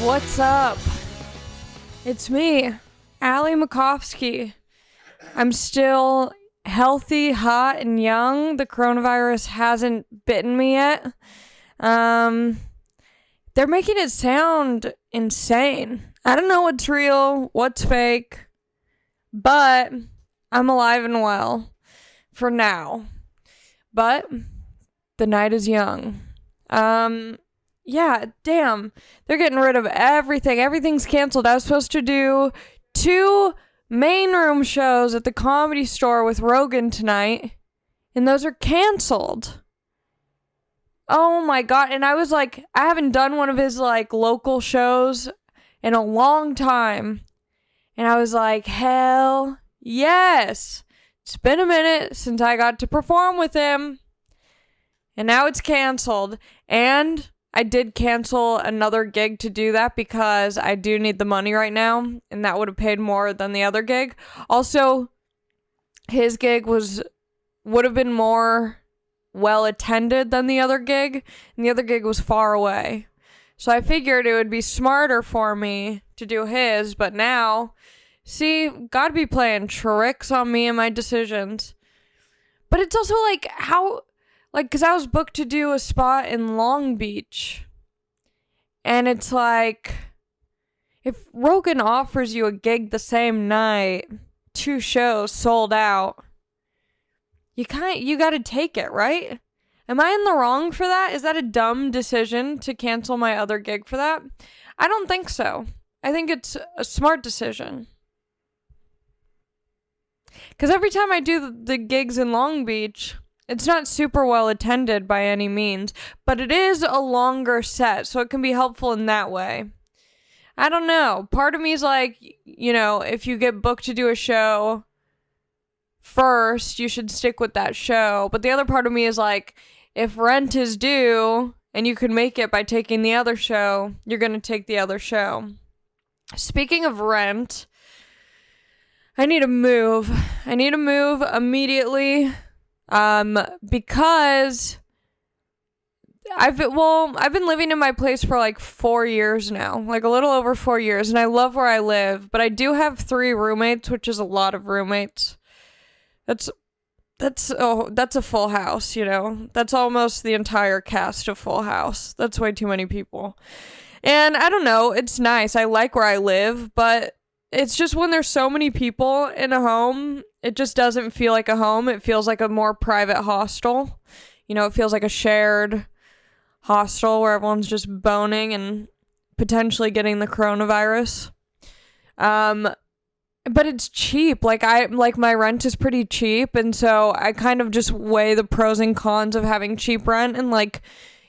What's up? It's me, Allie Makovsky. I'm still healthy, hot, and young. The coronavirus hasn't bitten me yet. They're making it sound insane. I don't know what's real, what's fake, but I'm alive and well for now. But the night is young. Yeah, damn. They're getting rid of everything. Everything's canceled. I was supposed to do 2 main room shows at the Comedy Store with Rogan tonight, and those are canceled. Oh my god. And I was like, I haven't done one of his like local shows in a long time. And I was like, hell yes. It's been a minute since I got to perform with him. And now it's canceled. And I did cancel another gig to do that because I do need the money right now, and that would have paid more than the other gig. Also, his gig would have been more well attended than the other gig, and the other gig was far away. So I figured it would be smarter for me to do his, but now, see, God be playing tricks on me and my decisions. But it's also like, how... Like, because I was booked to do a spot in Long Beach. And it's like, if Rogan offers you a gig the same night, 2 shows sold out, you gotta take it, right? Am I in the wrong for that? Is that a dumb decision to cancel my other gig for that? I don't think so. I think it's a smart decision. Because every time I do the gigs in Long Beach... It's not super well attended by any means, but it is a longer set, so it can be helpful in that way. I don't know. Part of me is like, you know, if you get booked to do a show first, you should stick with that show. But the other part of me is like, if rent is due and you can make it by taking the other show, you're going to take the other show. Speaking of rent, I need to move. I need to move immediately. Because I've been living in my place for like 4 years now, like a little over 4 years, and I love where I live, but I do have 3 roommates, which is a lot of roommates. That's a full house, you know? That's almost the entire cast of Full House. That's way too many people. And I don't know, it's nice. I like where I live, but it's just when there's so many people in a home, it just doesn't feel like a home. It feels like a more private hostel. You know, it feels like a shared hostel where everyone's just boning and potentially getting the coronavirus. But it's cheap. Like my rent is pretty cheap, and so I kind of just weigh the pros and cons of having cheap rent and like,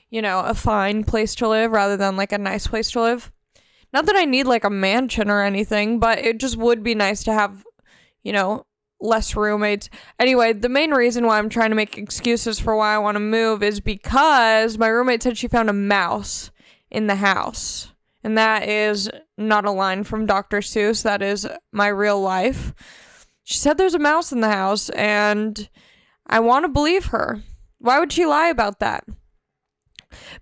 you know, a fine place to live rather than like a nice place to live. Not that I need like a mansion or anything, but it just would be nice to have, you know, less roommates. Anyway, the main reason why I'm trying to make excuses for why I want to move is because my roommate said she found a mouse in the house. And that is not a line from Dr. Seuss. That is my real life. She said there's a mouse in the house, and I want to believe her. Why would she lie about that?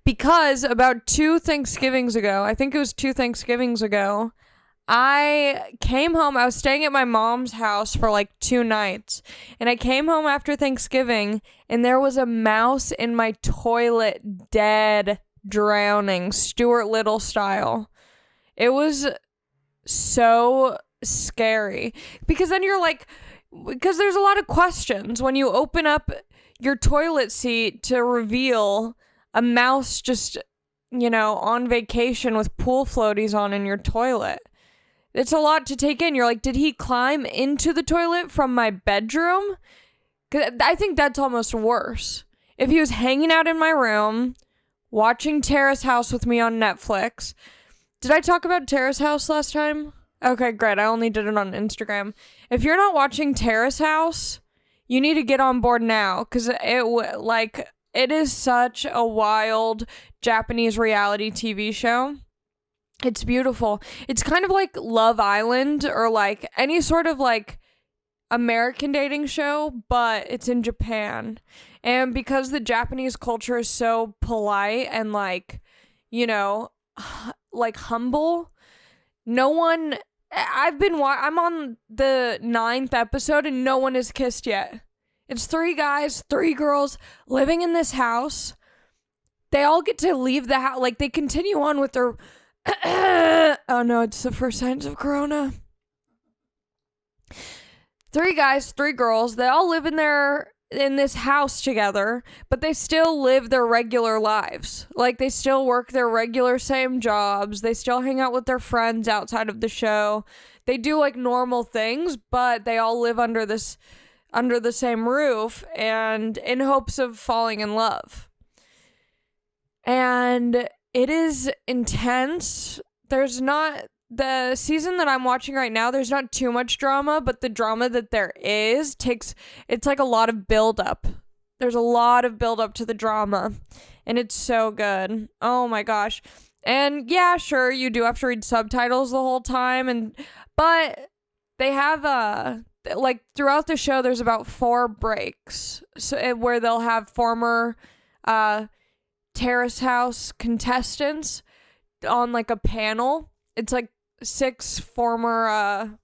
Because about 2 Thanksgivings ago, I think it was 2 Thanksgivings ago, I came home. I was staying at my mom's house for like 2 nights, and I came home after Thanksgiving, and there was a mouse in my toilet, dead, drowning, Stuart Little style. It was so scary, because then you're like, because there's a lot of questions when you open up your toilet seat to reveal a mouse just, you know, on vacation with pool floaties on in your toilet. It's a lot to take in. You're like, did he climb into the toilet from my bedroom? 'Cause I think that's almost worse. If he was hanging out in my room, watching Terrace House with me on Netflix. Did I talk about Terrace House last time? Okay, great. I only did it on Instagram. If you're not watching Terrace House, you need to get on board now, because it is such a wild Japanese reality TV show. It's beautiful. It's kind of like Love Island or like any sort of like American dating show, but it's in Japan. And because the Japanese culture is so polite and like, you know, like humble. No one, I'm on the 9th episode and no one has kissed yet. It's 3 guys, 3 girls living in this house. They all get to leave the house. Like, they continue on with their, oh no, it's the first signs of corona. 3 guys, 3 girls. They all live in this house together, but they still live their regular lives. Like, they still work their regular same jobs. They still hang out with their friends outside of the show. They do like normal things, but they all live under the same roof and in hopes of falling in love. And it is intense. The season that I'm watching right now, there's not too much drama, but the drama that there is it's like a lot of buildup. There's a lot of buildup to the drama, and it's so good. Oh my gosh. And yeah, sure, you do have to read subtitles the whole time, but they have like throughout the show, there's about 4 breaks where they'll have former Terrace House contestants on like a panel. It's like 6 former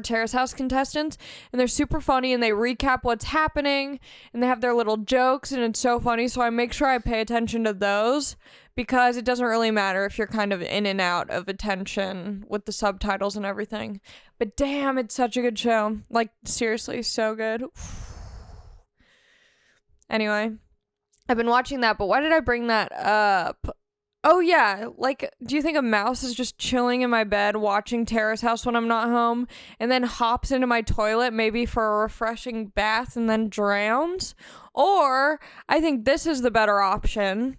Terrace House contestants, and they're super funny, and they recap what's happening, and they have their little jokes, and it's so funny. So I make sure I pay attention to those, because it doesn't really matter if you're kind of in and out of attention with the subtitles and everything. But damn, it's such a good show. Like, seriously, so good. Anyway, I've been watching that, but why did I bring that up? Oh yeah, like, do you think a mouse is just chilling in my bed watching Terrace House when I'm not home, and then hops into my toilet maybe for a refreshing bath and then drowns? Or, I think this is the better option.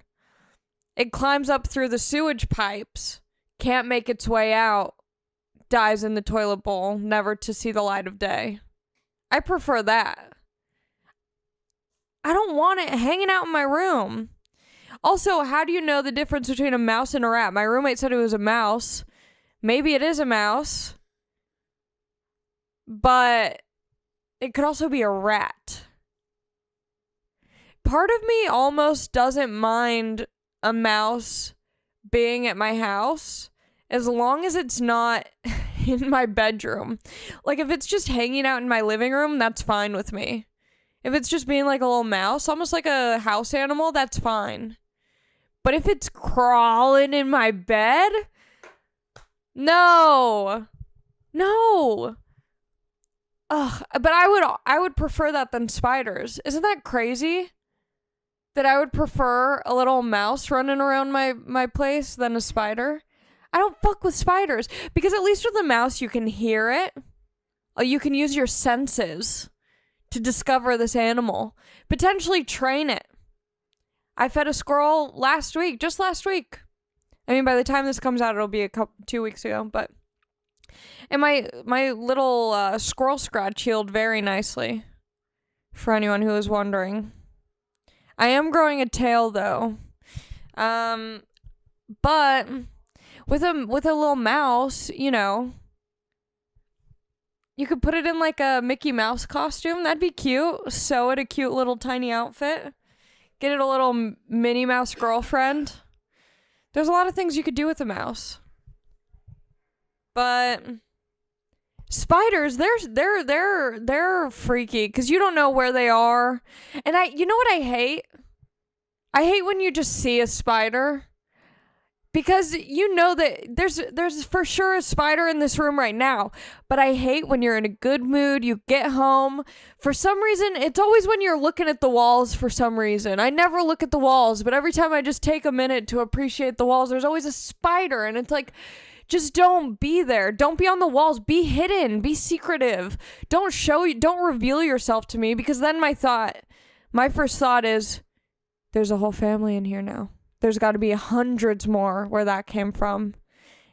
It climbs up through the sewage pipes, can't make its way out, dies in the toilet bowl, never to see the light of day. I prefer that. I don't want it hanging out in my room. Also, how do you know the difference between a mouse and a rat? My roommate said it was a mouse. Maybe it is a mouse. But it could also be a rat. Part of me almost doesn't mind a mouse being at my house as long as it's not in my bedroom. Like, if it's just hanging out in my living room, that's fine with me. If it's just being like a little mouse, almost like a house animal, that's fine. But if it's crawling in my bed, no. Ugh, but I would prefer that than spiders. Isn't that crazy? That I would prefer a little mouse running around my place than a spider? I don't fuck with spiders, because at least with a mouse you can hear it. You can use your senses to discover this animal. Potentially train it. I fed a squirrel just last week. I mean, by the time this comes out, it'll be 2 weeks ago, but... And my little squirrel scratch healed very nicely, for anyone who is wondering. I am growing a tail, though. But with a little mouse, you know, you could put it in like a Mickey Mouse costume. That'd be cute. Sew it a cute little tiny outfit. Get it a little Minnie Mouse girlfriend. There's a lot of things you could do with a mouse. But spiders, they're freaky because you don't know where they are. And you know what I hate? I hate when you just see a spider. Because you know that there's for sure a spider in this room right now. But I hate when you're in a good mood, you get home. For some reason, it's always when you're looking at the walls for some reason. I never look at the walls, but every time I just take a minute to appreciate the walls, there's always a spider. And it's like, just don't be there. Don't be on the walls. Be hidden. Be secretive. Don't reveal yourself to me, because then my first thought is, there's a whole family in here now. There's got to be hundreds more where that came from.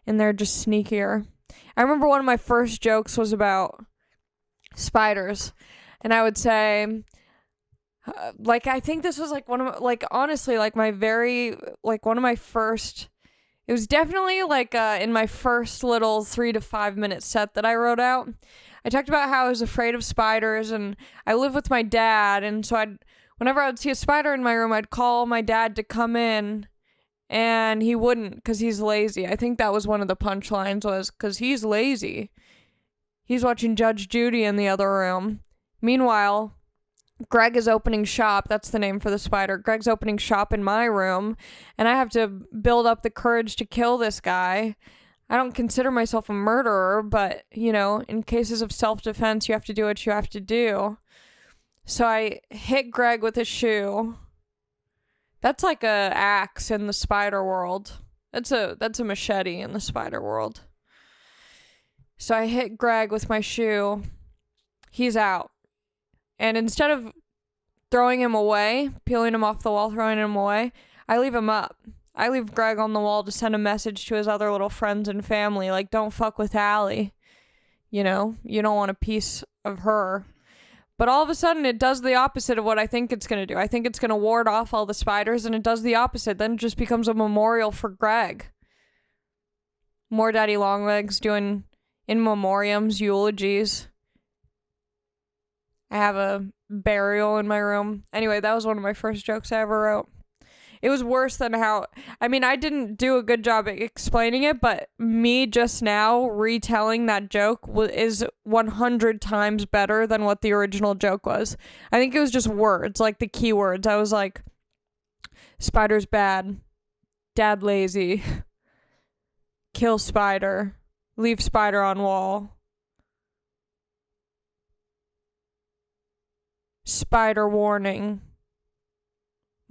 And they're just sneakier. I remember one of my first jokes was about spiders. And I would say, I think this was honestly, one of my first, it was definitely in my first little 3 to 5 minute set that I wrote out. I talked about how I was afraid of spiders, and I live with my dad. And so whenever I would see a spider in my room, I'd call my dad to come in and he wouldn't because he's lazy. I think that was one of the punchlines, was because he's lazy. He's watching Judge Judy in the other room. Meanwhile, Greg is opening shop. That's the name for the spider. Greg's opening shop in my room, and I have to build up the courage to kill this guy. I don't consider myself a murderer, but, you know, in cases of self-defense, you have to do what you have to do. So I hit Greg with a shoe. That's like a axe in the spider world. That's a machete in the spider world. So I hit Greg with my shoe. He's out. And instead of throwing him away, peeling him off the wall, throwing him away, I leave him up. I leave Greg on the wall to send a message to his other little friends and family, like, don't fuck with Allie. You know, you don't want a piece of her. But all of a sudden, it does the opposite of what I think it's going to do. I think it's going to ward off all the spiders, and it does the opposite. Then it just becomes a memorial for Greg. More Daddy Longlegs doing in memoriams, eulogies. I have a burial in my room. Anyway, that was one of my first jokes I ever wrote. It was worse than how... I mean, I didn't do a good job at explaining it, but me just now retelling that joke is 100 times better than what the original joke was. I think it was just words, like the keywords. I was like, spider's bad, dad lazy, kill spider, leave spider on wall, spider warning.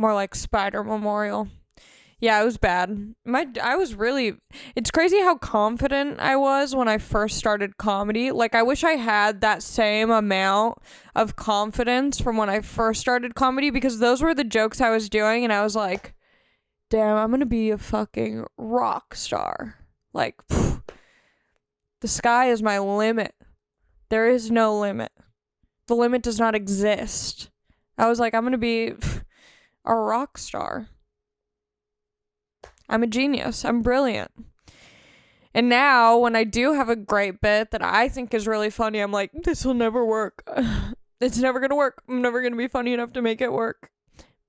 More like spider memorial. Yeah, it was bad. It's crazy how confident I was when I first started comedy. Like, I wish I had that same amount of confidence from when I first started comedy, because those were the jokes I was doing, and I was like, damn, I'm gonna be a fucking rock star. Like, phew, the sky is my limit. There is no limit. The limit does not exist. I was like, I'm gonna be... a rock star. I'm a genius. I'm brilliant. And now, when I do have a great bit that I think is really funny, I'm like, this will never work. It's never gonna work. I'm never gonna be funny enough to make it work.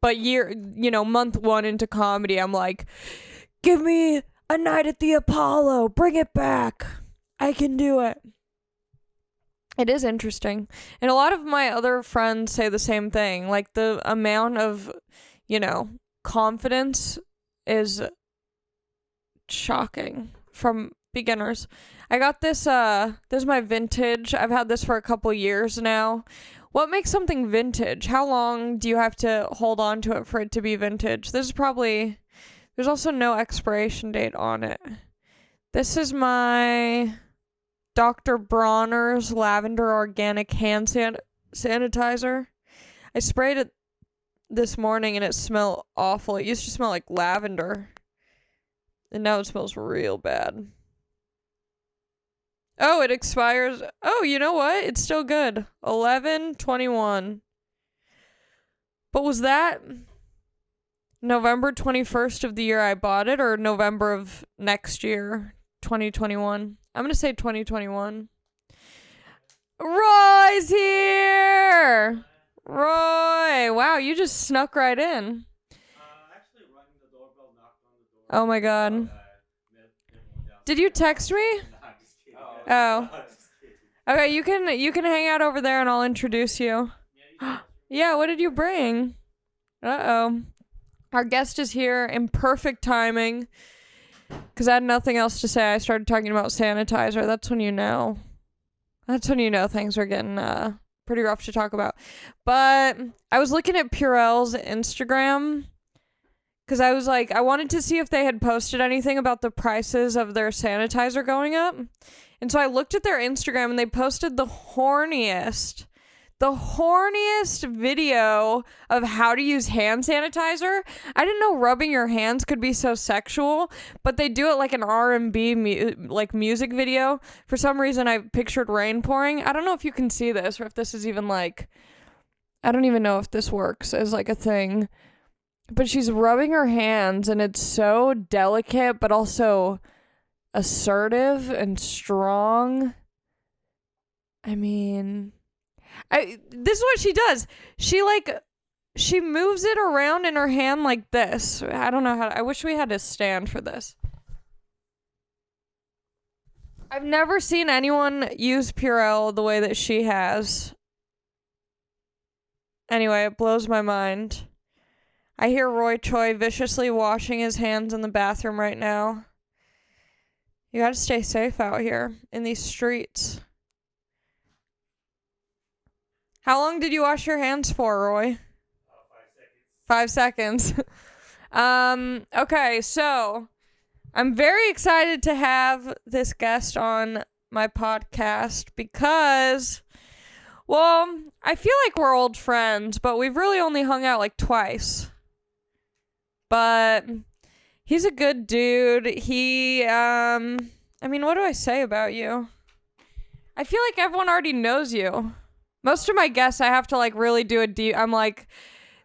But month 1 into comedy, I'm like, give me a night at the Apollo. Bring it back. I can do it. It is interesting. And a lot of my other friends say the same thing. Like, the amount of, confidence is shocking from beginners. I got this is my vintage. I've had this for a couple years now. What makes something vintage? How long do you have to hold on to it for it to be vintage? There's also no expiration date on it. This is my Dr. Bronner's Lavender Organic Hand Sanitizer. I sprayed it this morning and it smelled awful. It used to smell like lavender, and now it smells real bad. Oh, it expires. Oh, you know what? It's still good. 11/21. But was that November 21st of the year I bought it, or November of next year, 2021? I'm going to say 2021. Roy's here! Roy! Wow, you just snuck right in. Actually rang the doorbell, knocked on the door. Oh my god. Did you text me? Oh. Okay, you can hang out over there and I'll introduce you. Yeah, what did you bring? Uh-oh. Our guest is here in perfect timing. Because I had nothing else to say. I started talking about sanitizer. That's when you know. That's when you know things are getting pretty rough to talk about. But I was looking at Purell's Instagram, because I was like, I wanted to see if they had posted anything about the prices of their sanitizer going up. And so I looked at their Instagram, and they posted the horniest video of how to use hand sanitizer. I didn't know rubbing your hands could be so sexual, but they do it like an R&B music video. For some reason, I pictured rain pouring. I don't know if you can see this, or if this is even like, I don't even know if this works as like a thing. But she's rubbing her hands, and it's so delicate, but also assertive and strong. I mean... this is what she does. She she moves it around in her hand like this. I don't know how. I wish we had a stand for this. I've never seen anyone use Purell the way that she has. Anyway, it blows my mind. I hear Roy Choi viciously washing his hands in the bathroom right now. You gotta stay safe out here in these streets. How long did you wash your hands for, Roy? 5 seconds. 5 seconds. Okay, so I'm very excited to have this guest on my podcast because, well, I feel like we're old friends, but we've really only hung out like twice. But he's a good dude. I mean, what do I say about you? I feel like everyone already knows you. Most of my guests, I have to like really do a deep, I'm like,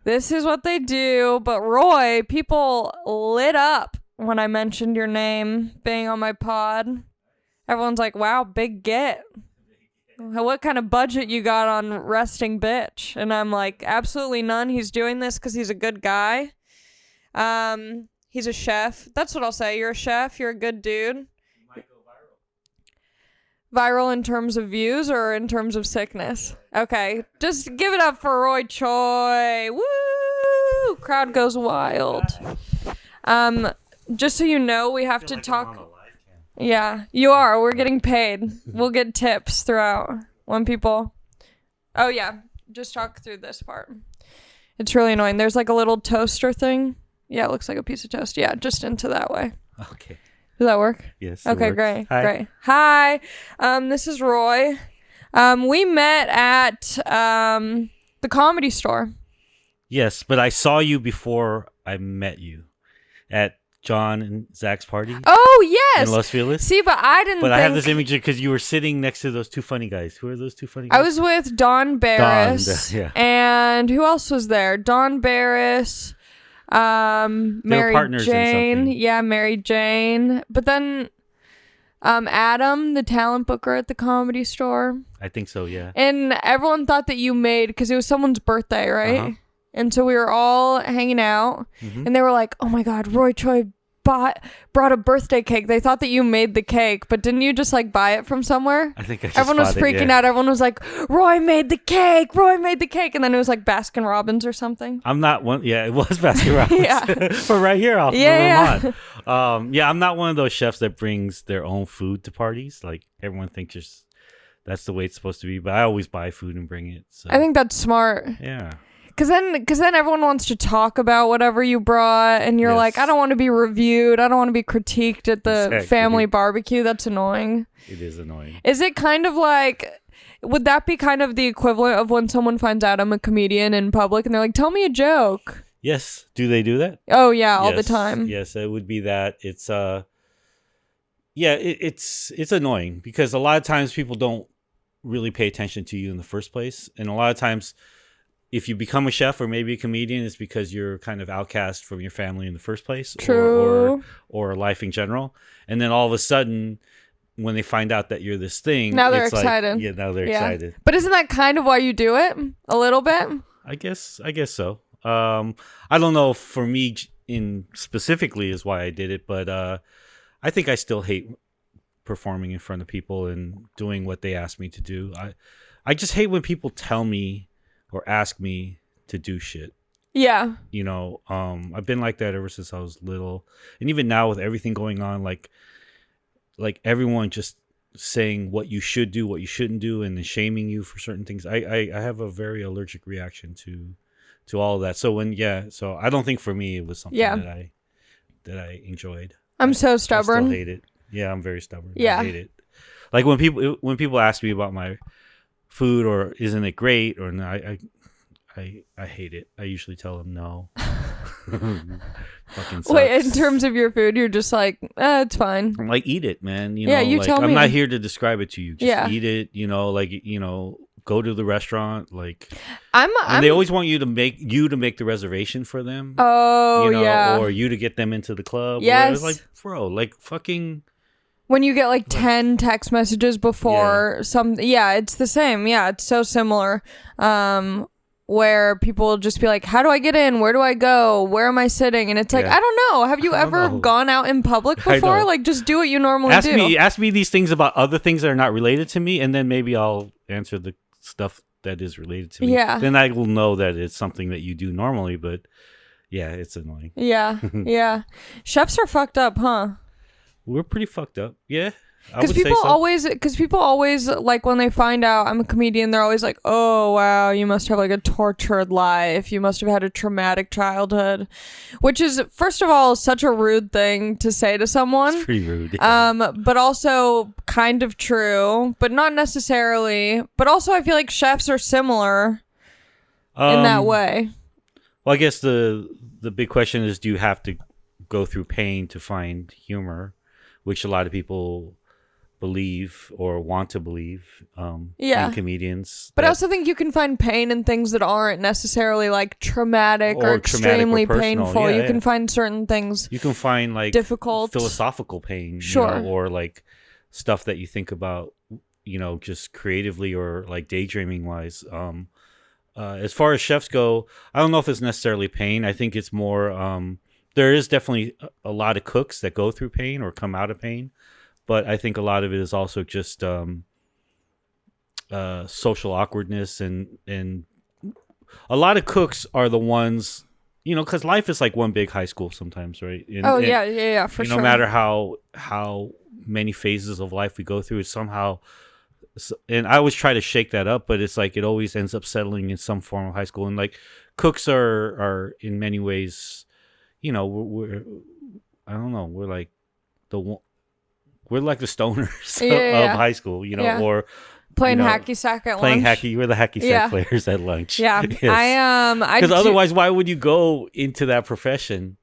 this is what they do. But Roy, people lit up when I mentioned your name being on my pod. Everyone's like, wow, big get. What kind of budget you got on resting bitch? And I'm like, absolutely none. He's doing this because he's a good guy. He's a chef. That's what I'll say. You're a chef. You're a good dude. You might go viral. Viral in terms of views or in terms of sickness? Okay. Just give it up for Roy Choi. Woo! Crowd goes wild. Just so you know, we have to talk. Yeah, you are. We're getting paid. We'll get tips throughout when people. Oh, yeah. Just talk through this part. It's really annoying. There's like a little toaster thing. Yeah, it looks like a piece of toast. Yeah, just into that way. Okay. Does that work? Yes. Okay, great. Hi. Great. Hi. This is Roy. We met at the Comedy Store. Yes, but I saw you before I met you at John and Zach's party. Oh, yes. In Los Feliz. See, but I didn't But I have this image because you were sitting next to those two funny guys. Who are those two funny guys? I was with Don Barris. Yeah. And who else was there? Don Barris, Mary partners in Jane. something. Yeah, Mary Jane. But then Adam, the talent booker at the Comedy Store. I think so, yeah. And everyone thought that you made, because it was someone's birthday, right? Uh-huh. And so we were all hanging out, and they were like, oh my God, Roy Choi brought a birthday cake. They thought that you made the cake, but didn't you just like buy it from somewhere? I think I just Everyone was bought freaking it, yeah. out. Everyone was like, Roy made the cake. Roy made the cake. And then it was like Baskin Robbins or something. I'm not one. Yeah, it was Baskin Robbins. Yeah. But right here off Yeah, Vermont. Yeah, I'm not one of those chefs that brings their own food to parties. Like everyone thinks that's the way it's supposed to be. But I always buy food and bring it. So. I think that's smart. Yeah. Cause then everyone wants to talk about whatever you brought, and you're like, I don't want to be reviewed. I don't want to be critiqued at the family barbecue. That's annoying. It is annoying. Is it kind of like, would that be kind of the equivalent of when someone finds out I'm a comedian in public and they're like, tell me a joke? Yes. Do they do that? Oh yeah, all the time. Yes, it would be that. It's it's annoying because a lot of times people don't really pay attention to you in the first place, and a lot of times, if you become a chef or maybe a comedian, it's because you're kind of outcast from your family in the first place. True. Or life in general. And then all of a sudden, when they find out that you're this thing, now they're it's excited. Like, yeah, now they're excited. But isn't that kind of why you do it? A little bit? I guess so. I don't know if for me in specifically is why I did it, but I think I still hate performing in front of people and doing what they ask me to do. I just hate when people tell me or ask me to do shit. Yeah. You know, I've been like that ever since I was little. And even now with everything going on, like everyone just saying what you should do, what you shouldn't do, and then shaming you for certain things. I have a very allergic reaction to all of that. So so I don't think for me it was something that I enjoyed. I'm so stubborn. I still hate it. Yeah, I'm very stubborn. Yeah. I hate it. Like when people ask me about my food or isn't it great or no, I hate it. I usually tell them no. Fucking sucks. Wait, in terms of your food, you're just like, it's fine. I'm like, eat it, man. You Yeah, know, you like, tell me. I'm not here to describe it to you. Just Yeah. eat it. You know, like go to the restaurant. Like, I'm they always want you to make the reservation for them. Oh, you know, yeah. or you to get them into the club. Yes. It's like, bro, like fucking. When you get like 10 text messages before it's the same. Yeah, it's so similar. where people will just be like, how do I get in? Where do I go? Where am I sitting? And it's like, Yeah. I don't know. Have you I don't ever know. gone out in public I before? know. Like, just do what you normally ask do. ask me these things about other things that are not related to me, and then maybe I'll answer the stuff that is related to me. Yeah. Then I will know that it's something that you do normally, but yeah, it's annoying. Yeah, yeah. Chefs are fucked up, huh? We're pretty fucked up. Yeah. I Because would say people always like when they find out I'm a comedian, they're always like, "Oh wow, you must have like a tortured life. You must have had a traumatic childhood," which is first of all such a rude thing to say to someone. It's pretty rude. But also kind of true, but not necessarily. But also, I feel like chefs are similar in that way. Well, I guess the big question is, do you have to go through pain to find humor, which a lot of people believe or want to believe in comedians. But I also think you can find pain in things that aren't necessarily like traumatic or extremely personal. painful. Yeah, you can find certain things. You can find like difficult philosophical pain, sure, or like stuff that you think about, just creatively or like daydreaming wise. As far as chefs go, I don't know if it's necessarily pain. I think it's more there is definitely a lot of cooks that go through pain or come out of pain. But I think a lot of it is also just social awkwardness, and a lot of cooks are the ones, because life is like one big high school sometimes, right? Yeah, for sure. No matter how many phases of life we go through, it's somehow, and I always try to shake that up, but it's like it always ends up settling in some form of high school. And like cooks are in many ways, we're I don't know, we're like we're like the stoners of high school, or playing hacky sack at lunch. We're the hacky sack players at lunch. Yeah, yes. Because otherwise, why would you go into that profession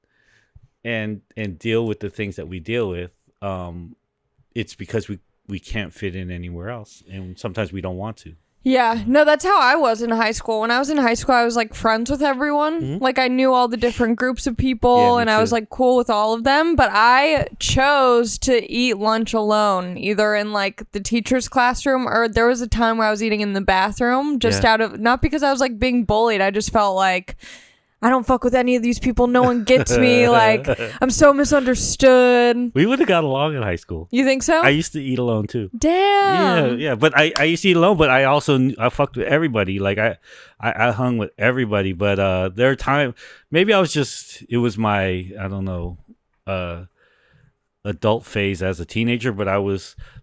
and deal with the things that we deal with? It's because we can't fit in anywhere else, and sometimes we don't want to. Yeah, no, that's how I was in high school. When I was in high school, I was like friends with everyone. Mm-hmm. Like I knew all the different groups of people, and I was like cool with all of them. But I chose to eat lunch alone, either in like the teacher's classroom, or there was a time where I was eating in the bathroom, just out of, not because I was like being bullied. I just felt like I don't fuck with any of these people. No one gets me. Like, I'm so misunderstood. We would have got along in high school. You think so? I used to eat alone too. Damn. Yeah. But I used to eat alone, but I also I fucked with everybody. Like I hung with everybody. But there are times, maybe it was my, I don't know, adult phase as a teenager, but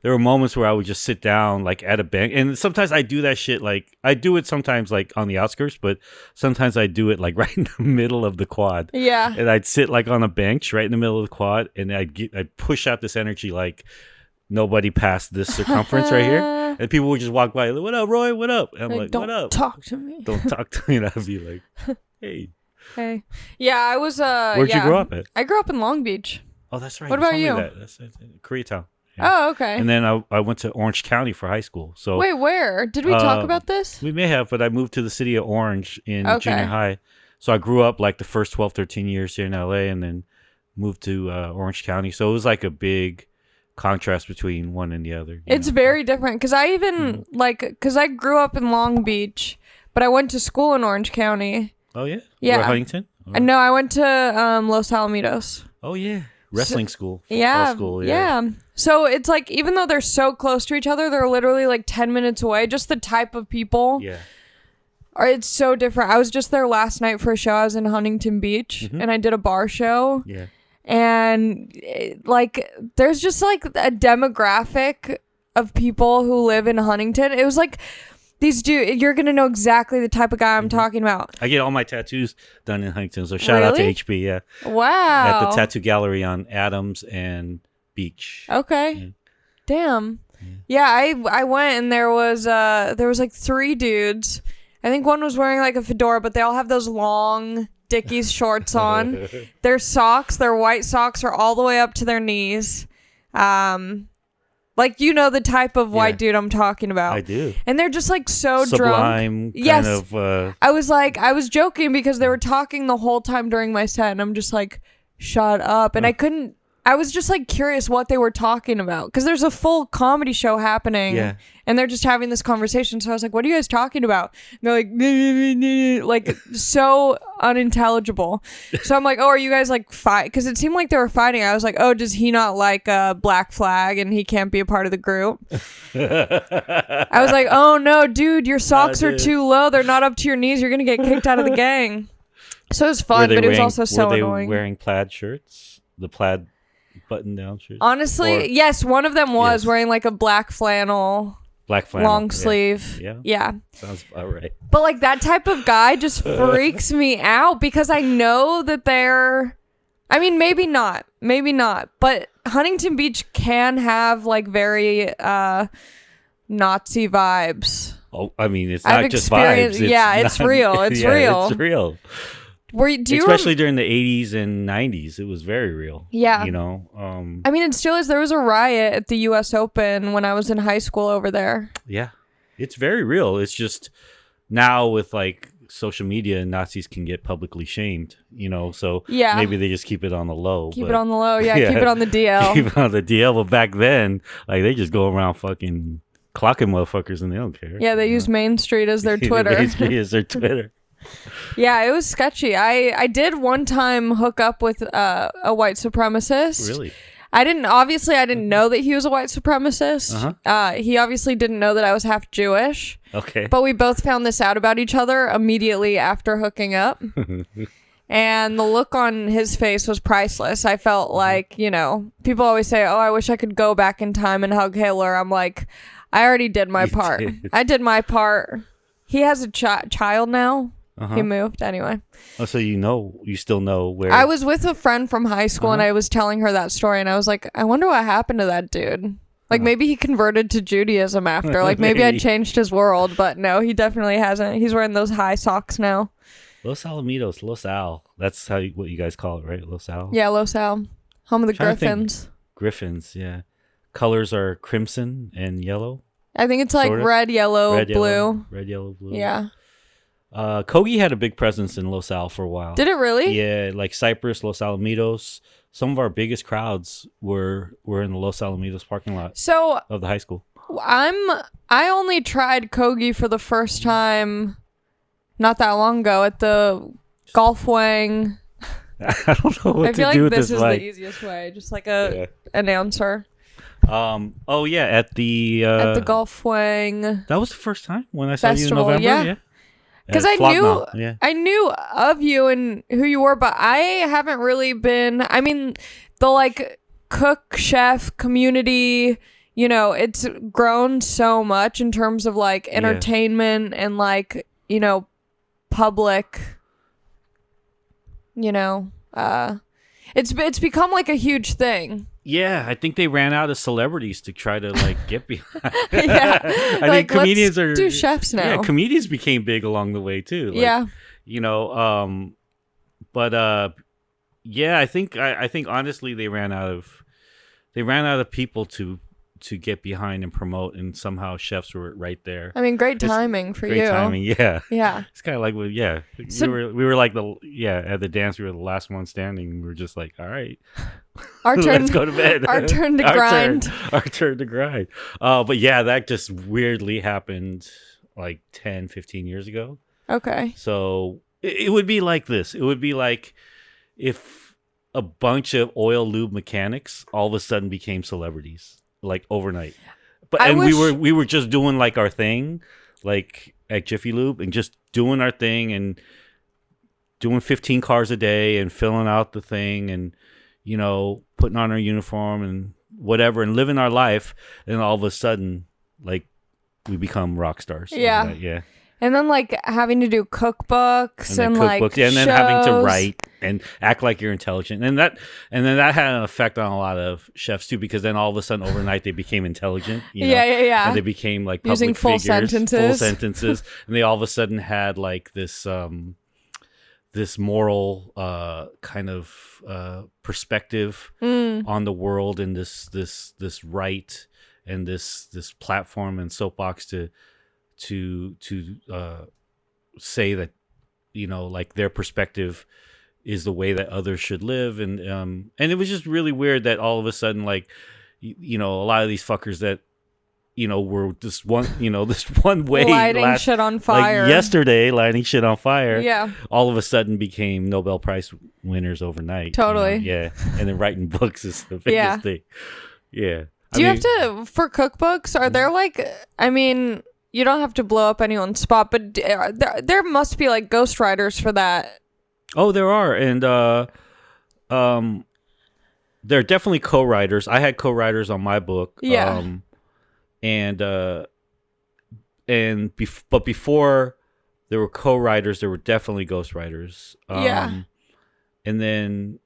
there were moments where I would just sit down like at a bench, and sometimes I do that shit, like I do it sometimes like on the outskirts, but sometimes I do it like right in the middle of the quad. Yeah. And I'd sit like on a bench right in the middle of the quad, and I'd push out this energy like nobody passed this circumference right here, and people would just walk by like, "What up, Roy? What up?" And I'm like, "What up? Don't talk to me. Don't talk to me." And I'd be like, "Hey." Yeah, I was Where'd you grow up at? I grew up in Long Beach. Oh, that's right. What about you? That's Koreatown. Yeah. Oh, okay. And then I went to Orange County for high school. So wait, where? Did we talk about this? We may have, but I moved to the city of Orange in junior high. So I grew up like the first 12, 13 years here in LA, and then moved to Orange County. So it was like a big contrast between one and the other. It's very different because I even because I grew up in Long Beach, but I went to school in Orange County. Oh, yeah? Yeah. Huntington? No, I went to Los Alamitos. Oh, yeah. Wrestling school. Yeah, school, yeah. So it's like, even though they're so close to each other, they're literally like 10 minutes away. Just the type of people. Yeah. It's so different. I was just there last night for a show. I was in Huntington Beach, and I did a bar show. Yeah. And like, there's just like a demographic of people who live in Huntington. It was like, you're going to know exactly the type of guy I'm talking about. I get all my tattoos done in Huntington, so shout out to HB, yeah. Wow. At the tattoo gallery on Adams and Beach. Okay. Yeah. Damn. Yeah, I went, and there was like 3 dudes. I think one was wearing like a fedora, but they all have those long Dickies shorts on. Their white socks are all the way up to their knees. Like, the type of white dude I'm talking about. I do. And they're just like so Sublime drunk. Yes. Of, I was joking because they were talking the whole time during my set, and I'm just like, shut up. And I I was just like curious what they were talking about because there's a full comedy show happening and they're just having this conversation. So I was like, what are you guys talking about? And they're like so unintelligible. So I'm like, oh, are you guys like fight? Because it seemed like they were fighting. I was like, oh, does he not like a Black Flag and he can't be a part of the group? I was like, oh no, dude, your socks are too low. They're not up to your knees. You're going to get kicked out of the gang. So it was fun, but it was also so annoying. Were they wearing plaid shirts? The plaid button-down shirts? Honestly, yes, one of them was wearing like a black flannel long sleeve. Yeah. Sounds about right. But like that type of guy just freaks me out because I know that they're, I mean, maybe not, but Huntington Beach can have like very Nazi vibes. Oh, I mean, it's not just vibes. It's real. It's real. It's real. Especially during the 80s and 90s, it was very real. Yeah. You know? I mean, it still is. There was a riot at the U.S. Open when I was in high school over there. Yeah. It's very real. It's just now with like social media, Nazis can get publicly shamed, you know? So maybe they just keep it on the low. Keep it on the low. Yeah. Keep it on the DL. Keep it on the DL. But back then, like they just go around fucking clocking motherfuckers and they don't care. Yeah. They use Main Street as their Twitter. Main Street as their Twitter. Yeah, it was sketchy. I did one time hook up with a white supremacist. Really? I didn't know that he was a white supremacist. He obviously didn't know that I was half Jewish. Okay. But we both found this out about each other immediately after hooking up. And the look on his face was priceless. I felt like, you know, people always say, oh, I wish I could go back in time and hug Hitler. I'm like, I already did my part. I did my part. He has a child now. He moved anyway. Oh, so you still know where? I was with a friend from high school and I was telling her that story and I was like, I wonder what happened to that dude. Like maybe he converted to Judaism after. Like maybe I changed his world, but no, he definitely hasn't. He's wearing those high socks now. Los Alamitos, Los Al. That's what you guys call it, right? Los Al. Yeah, Los Al, home of the Griffins. Griffins, yeah. Colors are crimson and yellow. I think it's like red, yellow, blue. Red, yellow, blue. Yeah. Kogi had a big presence in Los Al for a while. Did it really? Yeah, like Cypress, Los Alamitos. Some of our biggest crowds were in the Los Alamitos parking lot of the high school. I only tried Kogi for the first time not that long ago at the Golf Wang. I don't know what to do with this. I feel like this is the easiest way, just like a announcer. Oh yeah, at the Golf Wang. That was the first time when I saw you in November. Yeah. Because I knew of you and who you were, but I haven't really been. I mean, the like cook chef community, you know, it's grown so much in terms of like entertainment and like, you know, public, you know, it's become like a huge thing. Yeah, I think they ran out of celebrities to try to like get behind. I mean, comedians let's do chefs now. Yeah, comedians became big along the way too. Like, you know, yeah, I think honestly they ran out of people to get behind and promote, and somehow chefs were right there. I mean, great timing for you. Great timing, yeah. Yeah. It's kind of like, so, we were like at the dance, we were the last one standing. We were just like, all right, our turn. Let's go to bed. Our turn to grind. Our turn to grind. But yeah, that just weirdly happened like 10, 15 years ago. Okay. So it would be like this. It would be like if a bunch of oil lube mechanics all of a sudden became celebrities. Like overnight, but we were just doing like our thing, like at Jiffy Lube, and just doing our thing and doing 15 cars a day and filling out the thing and, you know, putting on our uniform and whatever and living our life, and all of a sudden like we become rock stars. Yeah. And then like having to do cookbooks and like and then having to write and act like you're intelligent, and then that had an effect on a lot of chefs too, because then all of a sudden overnight they became intelligent. You know? Yeah. And they became like public using full figures, sentences, and they all of a sudden had like this moral kind of perspective on the world, and this right and this platform and soapbox to say that, you know, like their perspective is the way that others should live, and it was just really weird that all of a sudden, like, a lot of these fuckers that were this one, this one way Lighting shit on fire. like yesterday, lighting shit on fire. Yeah. All of a sudden became Nobel Prize winners overnight. Totally. Yeah. And then writing books is the biggest Yeah. thing. Yeah. Do you have to, for cookbooks, are there like, I mean, you don't have to blow up anyone's spot, but there must be like ghostwriters for that. Oh, there are. And there are definitely co-writers. I had co-writers on my book. Yeah. But before there were co-writers, there were definitely ghostwriters. Yeah. And then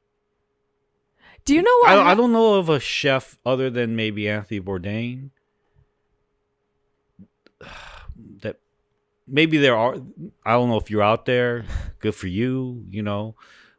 do you know what? I don't know of a chef other than maybe Anthony Bourdain. That maybe there are. I don't know if you're out there. Good for you,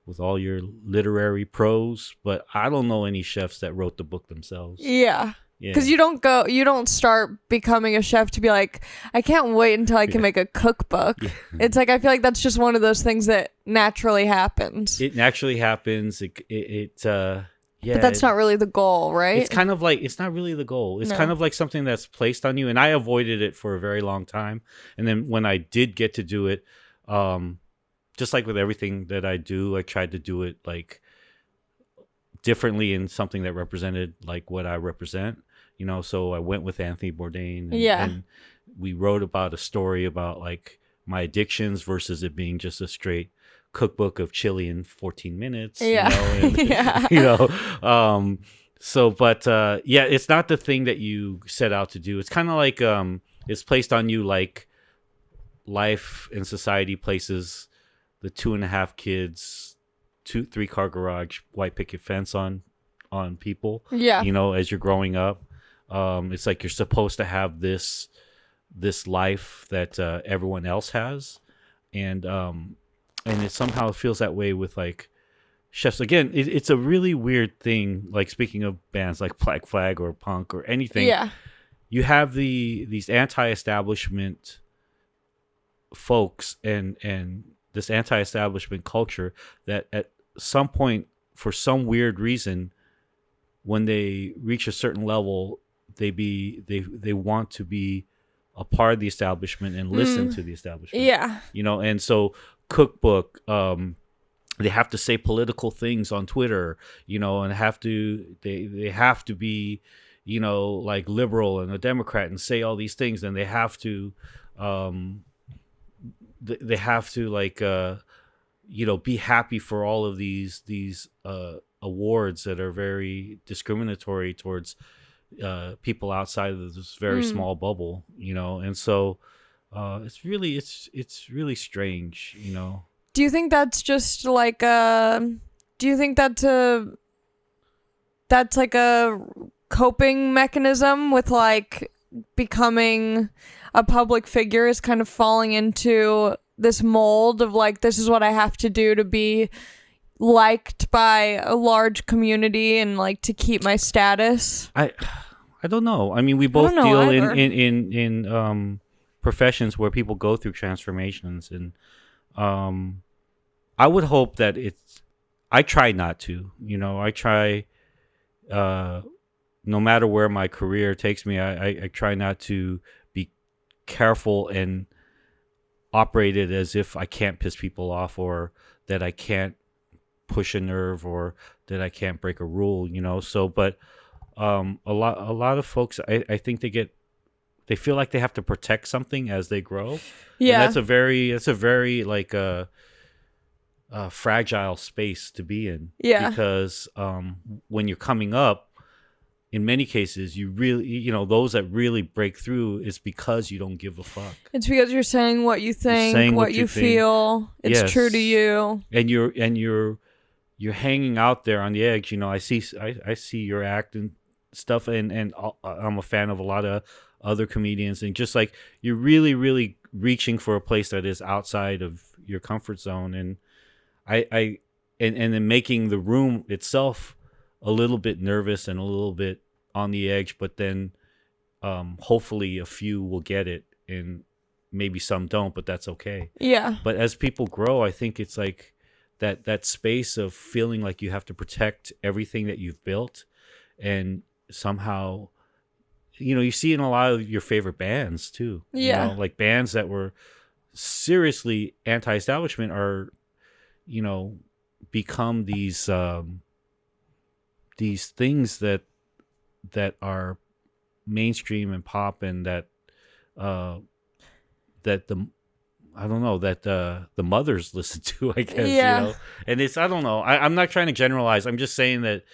with all your literary prose. But I don't know any chefs that wrote the book themselves. Yeah. Because you don't start becoming a chef to be like, I can't wait until I can make a cookbook. Yeah. It's like, I feel like that's just one of those things that naturally happens. It naturally happens. But that's not really the goal, right? It's kind of like, it's not really the goal. It's kind of like something that's placed on you. And I avoided it for a very long time. And then when I did get to do it, just like with everything that I do, I tried to do it like differently in something that represented like what I represent, so I went with Anthony Bourdain and we wrote about a story about like my addictions versus it being just a straight cookbook of chili in 14 minutes. Yeah. It's not the thing that you set out to do. It's kind of like it's placed on you like life and society places the 2.5 kids, 3-car garage, white picket fence on people. Yeah. As you're growing up, it's like you're supposed to have this life that everyone else has, and it somehow feels that way with like chefs. Again, it's a really weird thing. Like speaking of bands like Black Flag or punk or anything, yeah, you have these anti-establishment folks and this anti-establishment culture that at some point, for some weird reason, when they reach a certain level, they want to be a part of the establishment and listen to the establishment. Yeah. And so cookbook, they have to say political things on Twitter, and they have to be, like liberal and a Democrat and say all these things, and they have to like be happy for all of these awards that are very discriminatory towards people outside of this very small bubble, and so it's really strange. Do you think that's just like do you think that's like a coping mechanism with like becoming a public figure, is kind of falling into this mold of like, this is what I have to do to be liked by a large community and like to keep my status? I don't know. I mean, we both deal in professions where people go through transformations, and I would hope that I try not to. I try, no matter where my career takes me, I try not to be careful and operate it as if I can't piss people off, or that I can't push a nerve, or that I can't break a rule. So, but a lot of folks, I think they feel like they have to protect something as they grow. Yeah, and that's a very like fragile space to be in. Yeah, because when you're coming up, in many cases, you really, those that really break through is because you don't give a fuck. It's because you're saying what you think, what you feel. It's true to you, and you're hanging out there on the edge. I see your act and stuff, and I'm a fan of a lot of other comedians, and just like you're really, really reaching for a place that is outside of your comfort zone, and and then making the room itself a little bit nervous and a little bit on the edge, but then hopefully a few will get it, and maybe some don't, but that's okay. Yeah. But as people grow, I think it's like that space of feeling like you have to protect everything that you've built, and somehow, you see in a lot of your favorite bands too. Yeah. Like bands that were seriously anti-establishment are, become these things that are mainstream and pop, and that that the I don't know, that the mothers listen to, I guess. Yeah. And it's, I don't know, I'm not trying to generalize. I'm just saying that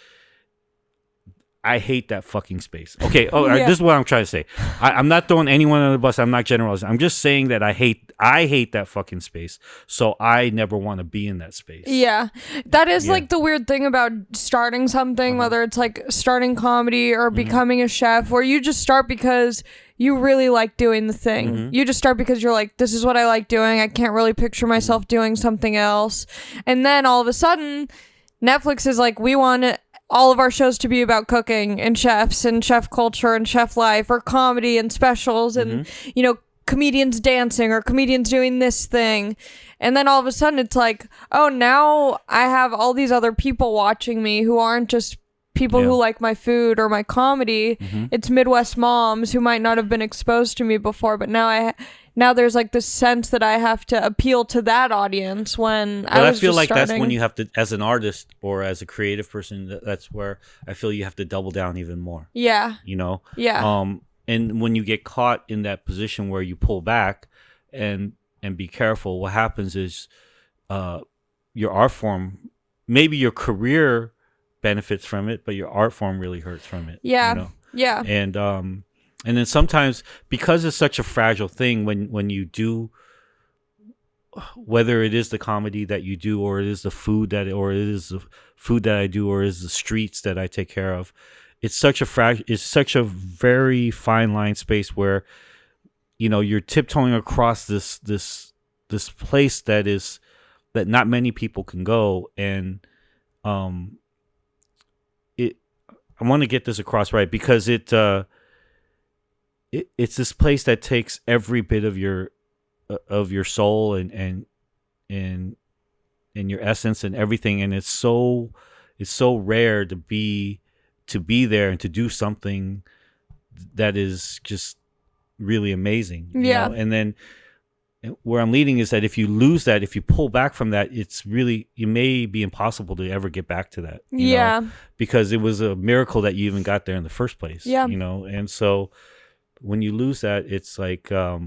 I hate that fucking space. Okay. Oh, Yeah. this is what I'm trying to say. I'm not throwing anyone under the bus. I'm not generalizing. I'm just saying that I hate that fucking space. So I never want to be in that space. Yeah. That is Yeah. like the weird thing about starting something, whether it's like starting comedy or becoming a chef, where you just start because you really like doing the thing. You just start because you're like, this is what I like doing. I can't really picture myself doing something else. And then all of a sudden, Netflix is like, we want all of our shows to be about cooking and chefs and chef culture and chef life, or comedy and specials and, comedians dancing or comedians doing this thing. And then all of a sudden it's like, oh, now I have all these other people watching me who aren't just people who like my food or my comedy. It's Midwest moms who might not have been exposed to me before, but now there's like this sense that I have to appeal to that audience when I feel like starting. that's when you have to, as an artist or as a creative person, that's where I feel you have to double down even more. Yeah. Yeah. And when you get caught in that position where you pull back and be careful, what happens is your art form, maybe your career benefits from it, but your art form really hurts from it. Yeah. Yeah. And then sometimes, because it's such a fragile thing, when you do, whether it is the comedy that you do, or it is the food that I do, or it is the streets that I take care of, it's such a very fine line space where, you're tiptoeing across this place that not many people can go. And I want to get this across right, because it's this place that takes every bit of your soul and your essence and everything, and it's so rare to be there and to do something that is just really amazing. And then where I'm leading is that if you lose that, if you pull back from that, it may be impossible to ever get back to that. You know? Because it was a miracle that you even got there in the first place. Yeah. And so when you lose that, it's like, I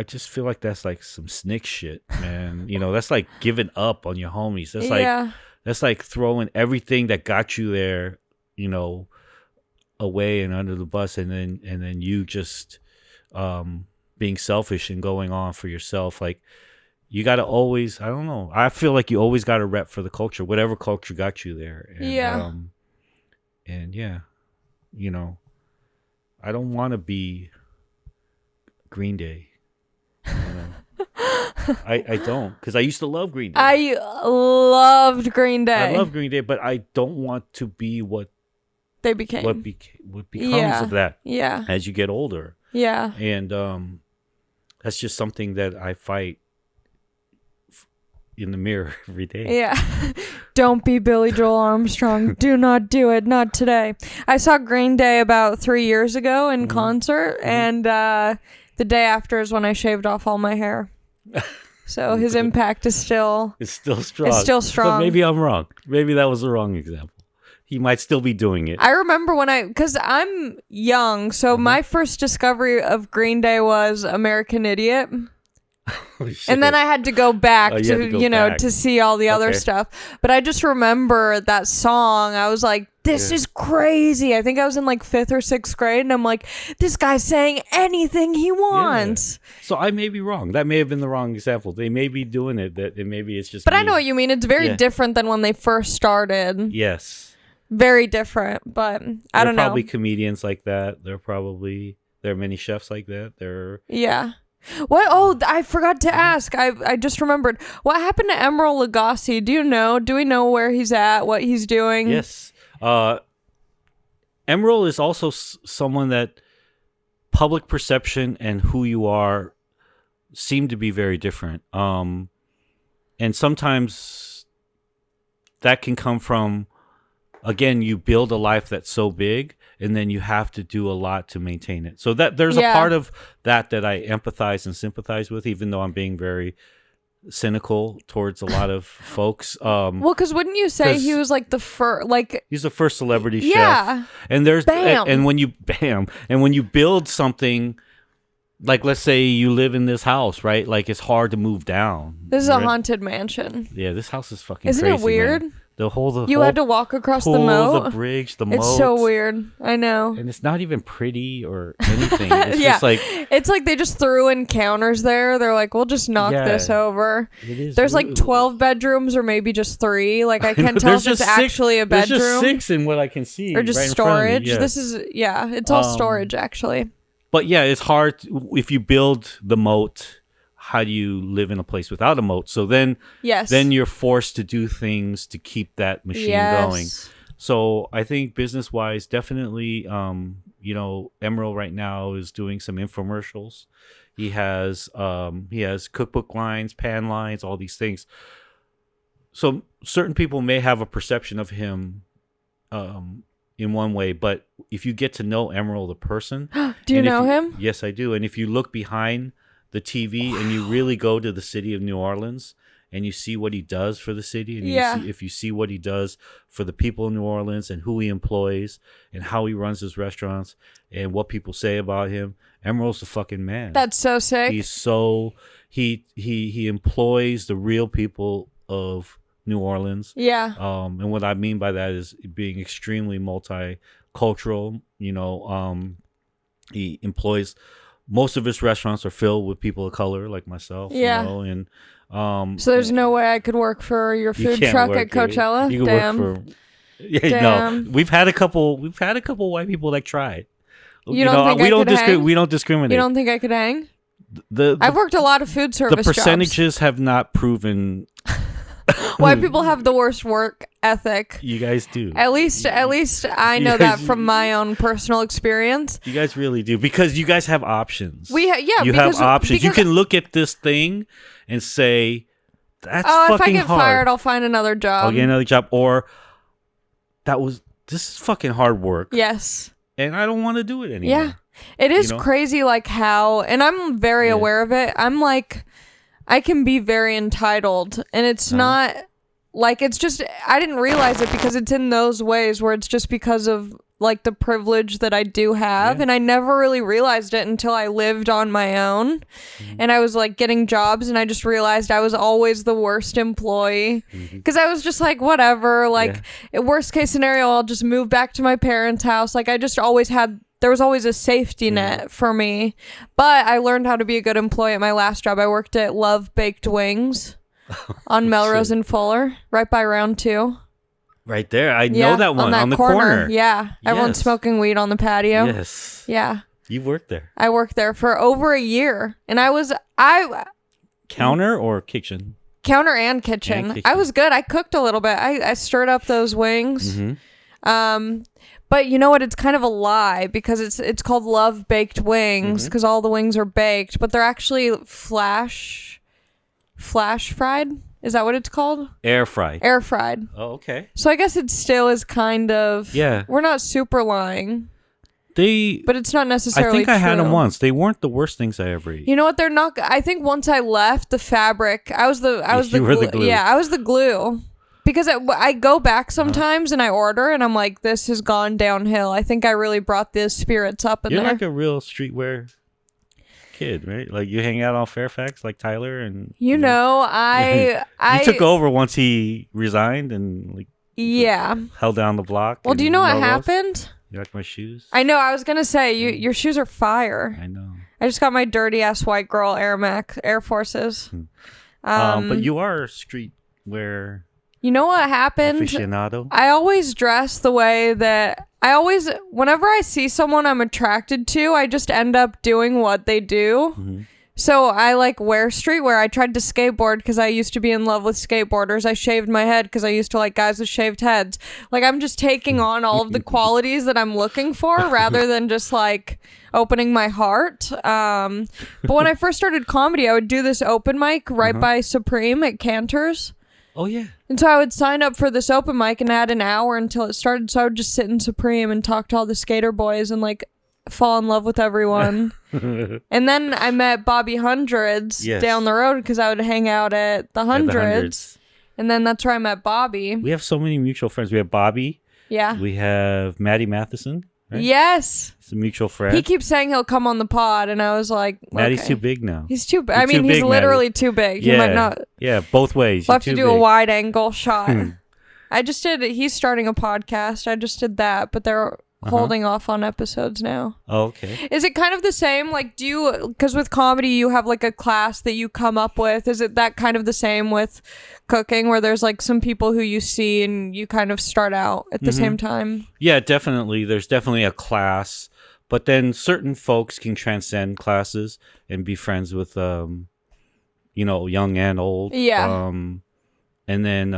just feel like that's like some snick shit, man. That's like giving up on your homies. That's like throwing everything that got you there, away and under the bus, and then you just being selfish and going on for yourself. Like, you got to always, I don't know, I feel like you always got to rep for the culture, whatever culture got you there. And, I don't want to be Green Day. I don't, because I used to love Green Day. I loved Green Day. I love Green Day, but I don't want to be what they became. What becomes of that as you get older. Yeah. And that's just something that I fight in the mirror every day. Yeah. Don't be Billy Joel Armstrong. Do not do it. Not today. I saw Green Day about 3 years ago in concert, and the day after is when I shaved off all my hair. So his impact is still... It's still strong. It's still strong. But maybe I'm wrong. Maybe that was the wrong example. He might still be doing it. I remember because I'm young, so my first discovery of Green Day was American Idiot. And then I had to go back to see all the other stuff. But I just remember that song. I was like, this is crazy. I think I was in like 5th or 6th grade, and I'm like, this guy's saying anything he wants. Yeah. So I may be wrong. That may have been the wrong example. They may be doing it. Maybe it's just. But I know what you mean. It's very different than when they first started. Yes. Very different. But I don't know. There are probably comedians like that. There are many chefs like that. Yeah. What? Oh, I forgot to ask. I just remembered. What happened to Emeril Lagasse? Do you know? Do we know where he's at? What he's doing? Yes. Emeril is also someone that public perception and who you are seem to be very different. and sometimes that can come from, again, you build a life that's so big, and then you have to do a lot to maintain it. So that there's a part of that I empathize and sympathize with, even though I'm being very cynical towards a lot of folks. Well, because wouldn't you say he was like the first, like he's the first celebrity chef? Yeah. And there's Bam. and when you build something, like let's say you live in this house, right? Like it's hard to move down. This is a haunted mansion. Yeah, this house is fucking Isn't crazy, it weird? man. You You had to walk across the moat. the bridge, the moat. It's so weird. I know. And it's not even pretty or anything. It's just like, it's like they just threw in counters there. They're like, we'll just knock this over. It is. There's like 12 bedrooms or maybe just 3. Like I can't tell if it's actually a bedroom. There's just 6 in what I can see. Or just right in front of me. storage. Yeah. This is, it's all storage actually. But yeah, it's hard if you build the moat. How do you live in a place without a moat? So then you're forced to do things to keep that machine going. So I think business wise, definitely, Emerald right now is doing some infomercials. He has cookbook lines, pan lines, all these things. So certain people may have a perception of him in one way, but if you get to know Emerald the person, do you know him? Yes, I do. And if you look behind the TV and you really go to the city of New Orleans and you see what he does for the city, and if you see what he does for the people in New Orleans and who he employs and how he runs his restaurants and what people say about him, Emerald's the fucking man. That's so sick. He's so he employs the real people of New Orleans. Yeah. And what I mean by that is being extremely multicultural. He employs. Most of his restaurants are filled with people of color like myself. Yeah. And so there's no way I could work for your food truck at Coachella. You can work for. Yeah, Damn. no. We've had a couple white people that tried. You don't think we don't discriminate. You don't think I could hang? I've worked a lot of food service jobs. The percentages have not proven. White people have the worst work ethic. You guys do. At least I know that from my own personal experience. You guys really do, because you guys have options. You have options. You can look at this thing and say, "That's fucking hard." If I get fired, I'll find another job. I'll get another job, or this is fucking hard work. Yes. And I don't want to do it anymore. Yeah, it is crazy, like how, and I'm very aware of it. I'm like, I can be very entitled, and it's not like, it's just, I didn't realize it because it's in those ways where it's just because of like the privilege that I do have. And I never really realized it until I lived on my own and I was like getting jobs, and I just realized I was always the worst employee because I was just like, whatever, like worst case scenario, I'll just move back to my parents' house. Like I just always had, there was always a safety net for me. But I learned how to be a good employee at my last job. I worked at Love Baked Wings on Melrose and Fuller, right by Round 2. Right there. I know that one on the corner. Yeah. Everyone's smoking weed on the patio. Yes. Yeah. You worked there. I worked there for over a year. And Counter or kitchen? Counter and kitchen. I was good. I cooked a little bit. I stirred up those wings. But you know what? It's kind of a lie because it's called Love Baked Wings because all the wings are baked, but they're actually flash fried. Is that what it's called? Air fried. Air fried. Oh, okay. So I guess it still is kind of. Yeah. We're not super lying. But it's not necessarily. I think I had them once. They weren't the worst things I ever ate. You know what? They're not. I think once I left the fabric, I was the glue. Yeah, I was the glue. Because I go back sometimes and I order and I'm like, this has gone downhill. I think I really brought the spirits up in there. You're like a real streetwear kid, right? Like you hang out on Fairfax like Tyler and you know I took over once he resigned and like held down the block. Well, do you know what happened? You like my shoes? I know. I was gonna say your shoes are fire. I know. I just got my dirty ass white girl Air Forces. But you are streetwear. You know what happened? Aficionado. I always dress the way that whenever I see someone I'm attracted to, I just end up doing what they do So I like wear streetwear. I tried to skateboard because I used to be in love with skateboarders. I shaved my head because I used to like guys with shaved heads. Like I'm just taking on all of the qualities that I'm looking for rather than just like opening my heart. But when I first started comedy, I would do this open mic right by Supreme at Cantor's. Oh yeah. And so I would sign up for this open mic and add an hour until it started. So I would just sit in Supreme and talk to all the skater boys and like fall in love with everyone. And then I met Bobby Hundreds down the road because I would hang out at the Hundreds. And then that's where I met Bobby. We have so many mutual friends. We have Bobby. Yeah. We have Maddie Matheson. Right? Yes. It's a mutual friend. He keeps saying he'll come on the pod, and I was like, Maddie's okay. too big now. He's too big. I mean, he's literally too big. He might not. Yeah, both ways. We'll have to do a wide angle shot. He's starting a podcast. I just did that, but they're holding off on episodes now. Oh, okay. Is it kind of the same? Like, because with comedy, you have like a class that you come up with. Is it that kind of the same with cooking where there's like some people who you see and you kind of start out at the same time? Yeah, definitely. There's definitely a class, but then certain folks can transcend classes and be friends with, young and old. Yeah. And then,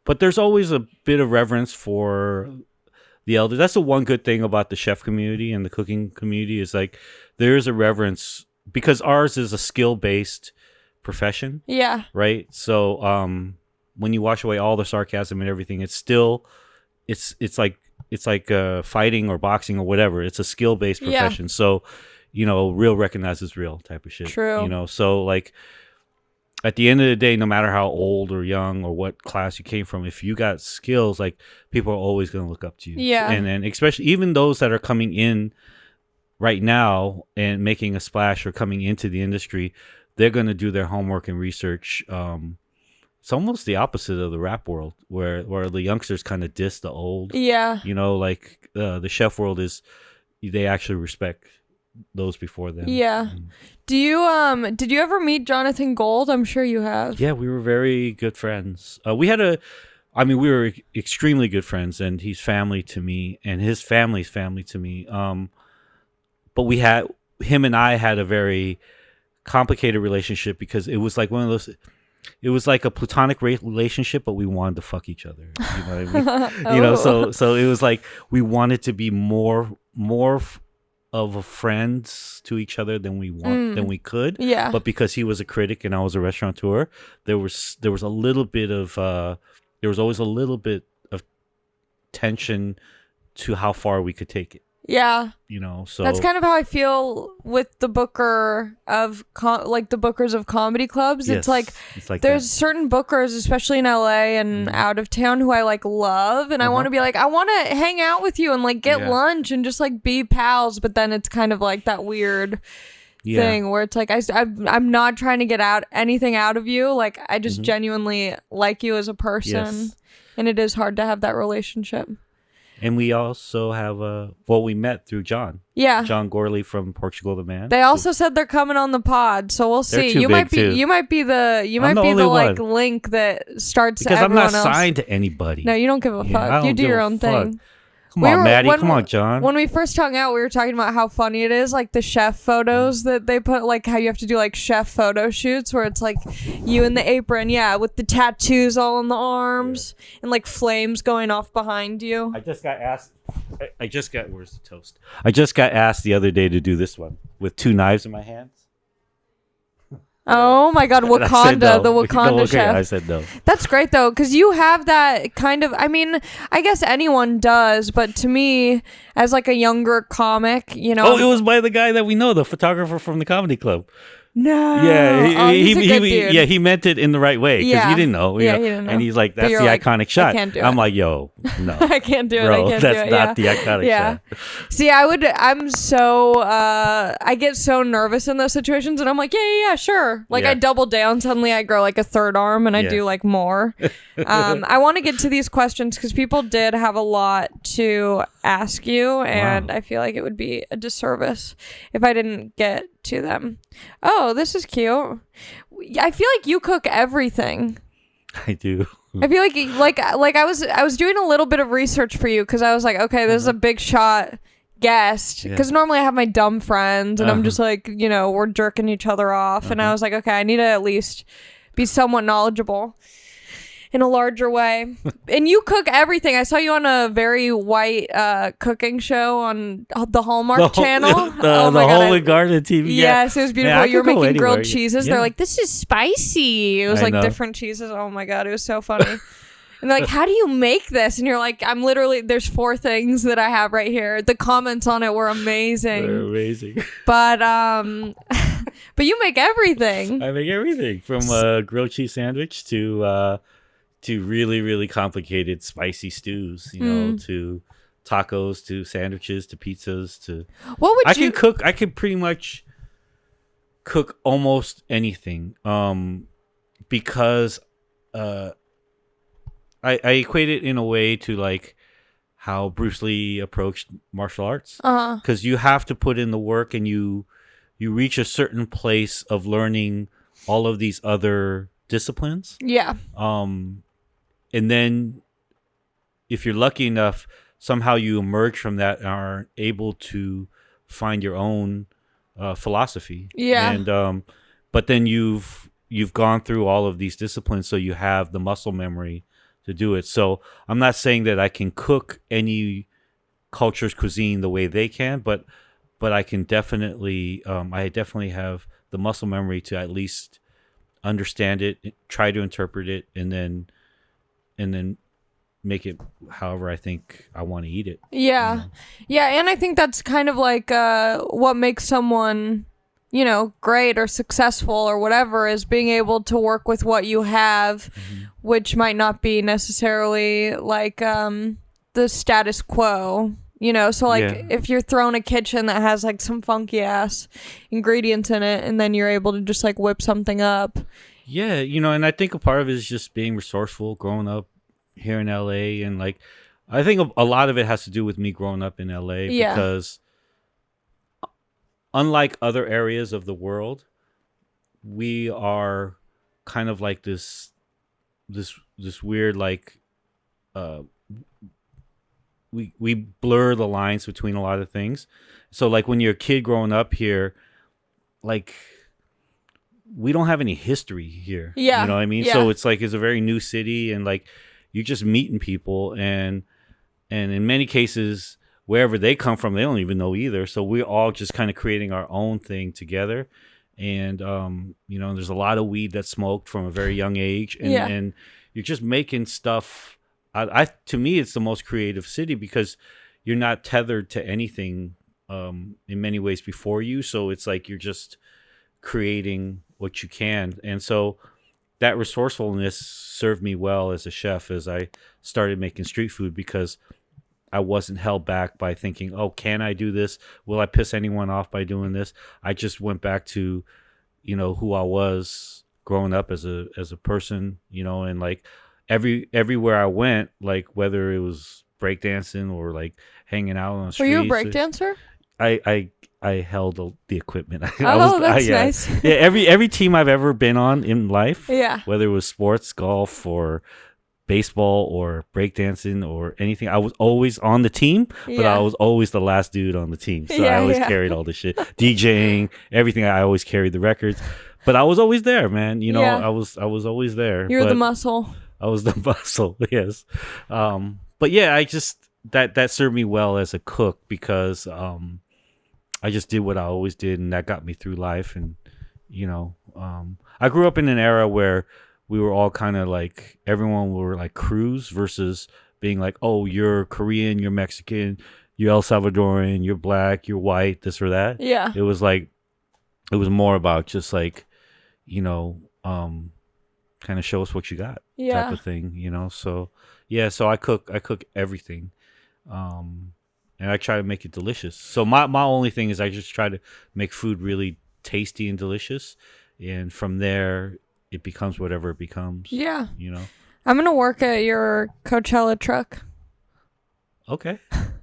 but there's always a bit of reverence for the elders. That's the one good thing about the chef community and the cooking community is like there is a reverence because ours is a skill-based profession. Yeah. Right. So when you wash away all the sarcasm and everything, it's still it's like fighting or boxing or whatever. It's a skill-based profession. So real recognizes real type of shit. True. So like at the end of the day, no matter how old or young or what class you came from, if you got skills, like people are always going to look up to you. Yeah. And especially even those that are coming in right now and making a splash or coming into the industry, they're going to do their homework and research. It's almost the opposite of the rap world where the youngsters kind of diss the old. Yeah. Like the chef world they actually respect those before them. Yeah. Do you did you ever meet Jonathan Gold? I'm sure you have. Yeah, we were very good friends. We were extremely good friends, and he's family to me, and his family's family to me. But him and I had a very complicated relationship because it was like one of those. It was like a platonic relationship, but we wanted to fuck each other. You know what I mean? So it was like we wanted to be more of a friends to each other than we could. Yeah. But because he was a critic and I was a restaurateur, there was a little bit of there was always a little bit of tension to how far we could take it. Yeah. So that's kind of how I feel with the booker of the bookers of comedy clubs. Yes, it's like there's that. Certain bookers, especially in LA and out of town, who I like love, and I want to be like, I want to hang out with you and like get lunch and just like be pals. But then it's kind of like that weird thing where it's like I'm not trying to get anything out of you. Like I just genuinely like you as a person, and it is hard to have that relationship. And we also have we met through John. Yeah. John Gorley from Portugal the Man. They also said they're coming on the pod, so we'll see. You might be the like link that starts because everyone I'm not else. signed to anybody. No, you don't give a fuck. You do your own thing. Come on, Maddie. Come on, John. When we first hung out, we were talking about how funny it is, like the chef photos that they put, like how you have to do like chef photo shoots where it's like you in the apron, with the tattoos all on the arms and like flames going off behind you. I just got asked. Where's the toast? I just got asked the other day to do this one with 2 knives in my hands. Oh my God, Wakanda, the Wakanda chef. I said no. That's great though, because you have that kind of, I mean, I guess anyone does, but to me, as like a younger comic, Oh, it was by the guy that we know, the photographer from the comedy club. No. Yeah, he's a good dude. Yeah, he meant it in the right way because he didn't know. He didn't know. And he's like, "That's the like, iconic shot." I can't do I'm it. like, "Yo, no, I can't do it. bro, I can't that's do it. not the iconic shot." See, I'm so I get so nervous in those situations, and I'm like, yeah, sure. Like I double down. Suddenly, I grow like a third arm, and I do like more. I want to get to these questions because people did have a lot to ask you, and I feel like it would be a disservice if I didn't get to them. Oh, this is cute. I feel like you cook everything. I do. I feel like I was doing a little bit of research for you because I was like, okay, this is a big shot guest, because normally I have my dumb friends and I'm just like, you know, we're jerking each other off, and I was like, okay, I need to at least be somewhat knowledgeable in a larger way. And you cook everything. I saw you on a very white cooking show on the Hallmark Channel. Oh my God, Home and Garden TV. Yes, it was beautiful. Man, you were making grilled cheeses. Yeah. They're like, this is spicy. It was like different cheeses. Oh my God, it was so funny. And they're like, how do you make this? And you're like, I'm literally, there's 4 things that I have right here. The comments on it were amazing. They're amazing. But but you make everything. I make everything from a grilled cheese sandwich to really, really complicated spicy stews, you know, to tacos, to sandwiches, to pizzas, to what would I can cook. I can pretty much cook almost anything. Because I equate it in a way to like how Bruce Lee approached martial arts. Because you have to put in the work, and you reach a certain place of learning all of these other disciplines. Yeah. And then if you're lucky enough, somehow you emerge from that and are able to find your own philosophy. Yeah. And but then you've gone through all of these disciplines, so you have the muscle memory to do it. So I'm not saying that I can cook any culture's cuisine the way they can, but I can definitely I definitely have the muscle memory to at least understand it, try to interpret it, and then make it however I think I want to eat it. Yeah. You know? Yeah, and I think that's kind of like what makes someone, you know, great or successful or whatever, is being able to work with what you have, which might not be necessarily like the status quo. You know, so like if you're throwing a kitchen that has like some funky ass ingredients in it, and then you're able to just like whip something up. Yeah, you know, and I think a part of it is just being resourceful, growing up here in LA, and like I think a lot of it has to do with me growing up in LA, because unlike other areas of the world, we are kind of like this weird like we blur the lines between a lot of things. So like when you're a kid growing up here, like we don't have any history here. Yeah. You know what I mean? Yeah. So it's like it's a very new city, and like you're just meeting people, and in many cases wherever they come from, they don't even know either. So we're all just kind of creating our own thing together. And you know, there's a lot of weed that's smoked from a very young age, and you're just making stuff. To me, it's the most creative city because you're not tethered to anything in many ways before you. So it's like you're just creating what you can. And so that resourcefulness served me well as a chef as I started making street food, because I wasn't held back by thinking, oh, can I do this? Will I piss anyone off by doing this? I just went back to, you know, who I was growing up as a person, you know, and like everywhere I went, like whether it was breakdancing or like hanging out on the streets. Were you a breakdancer? I held the equipment. That's nice. Yeah, every team I've ever been on in life, whether it was sports, golf, or baseball, or breakdancing, or anything, I was always on the team, but I was always the last dude on the team. So I always carried all the shit, DJing, everything. I always carried the records, but I was always there, man. You know, I was always there. You're the muscle. I was the muscle, yes. But yeah, I just that served me well as a cook, because I just did what I always did, and that got me through life. And you know, I grew up in an era where we were all kind of like, everyone were like crews versus being like, oh, you're Korean, you're Mexican, you're El Salvadorian, you're black, you're white, this or that. Yeah. It was like, it was more about just like, you know, kind of show us what you got type of thing, you know? So yeah, so I cook everything. And I try to make it delicious. So my only thing is I just try to make food really tasty and delicious. And from there, it becomes whatever it becomes. Yeah. You know? I'm going to work at your Coachella truck. Okay.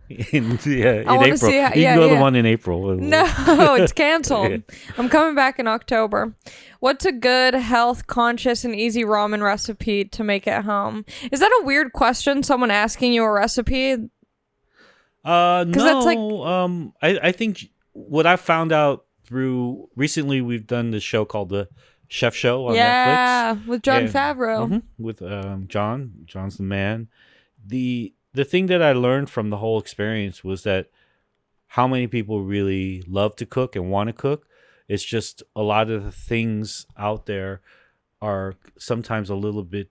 in April. You can go to the one in April. No, it's canceled. I'm coming back in October. What's a good, health conscious, and easy ramen recipe to make at home? Is that a weird question? Someone asking you a recipe? No. that's like I think what I found out through recently, we've done this show called the Chef Show on Netflix. Yeah, with Jon And- Favreau. with John. John's the man. The thing that I learned from the whole experience was that how many people really love to cook and want to cook. It's just a lot of the things out there are sometimes a little bit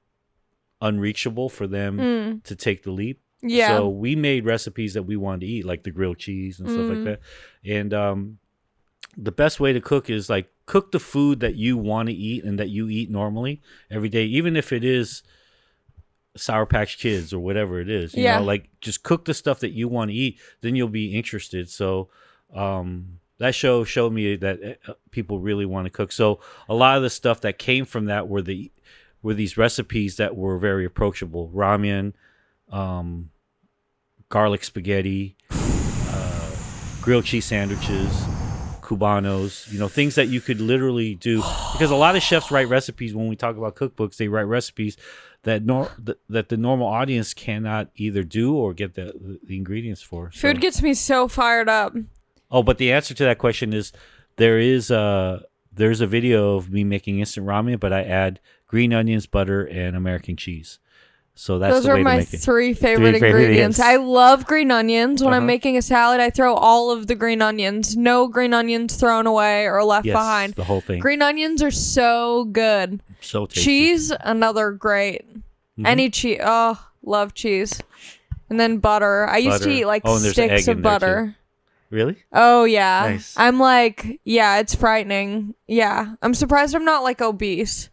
unreachable for them to take the leap. Yeah. So we made recipes that we wanted to eat, like the grilled cheese and stuff like that. And the best way to cook is like cook the food that you want to eat and that you eat normally every day, even if it is Sour Patch Kids or whatever it is. You know, like just cook the stuff that you want to eat, then you'll be interested. So that show showed me that people really want to cook. So a lot of the stuff that came from that were these recipes that were very approachable: ramen, garlic spaghetti, grilled cheese sandwiches, cubanos, things that you could literally do. Because a lot of chefs write recipes. When we talk about cookbooks, they write recipes that that the normal audience cannot either do or get the ingredients for. So. Food gets me so fired up. Oh, but the answer to that question is there's a video of me making instant ramen, but I add green onions, butter, and American cheese. So that's Those the are way my to make it. three favorite ingredients. I love green onions. When I'm making a salad, I throw all of the green onions. No green onions thrown away or left behind. The whole thing. Green onions are so good. So tasty. Cheese, another great. Any cheese. Oh, love cheese. And then butter. I used to eat like sticks of butter. Really? Oh, yeah. Nice. I'm like, yeah, it's frightening. Yeah. I'm surprised I'm not like obese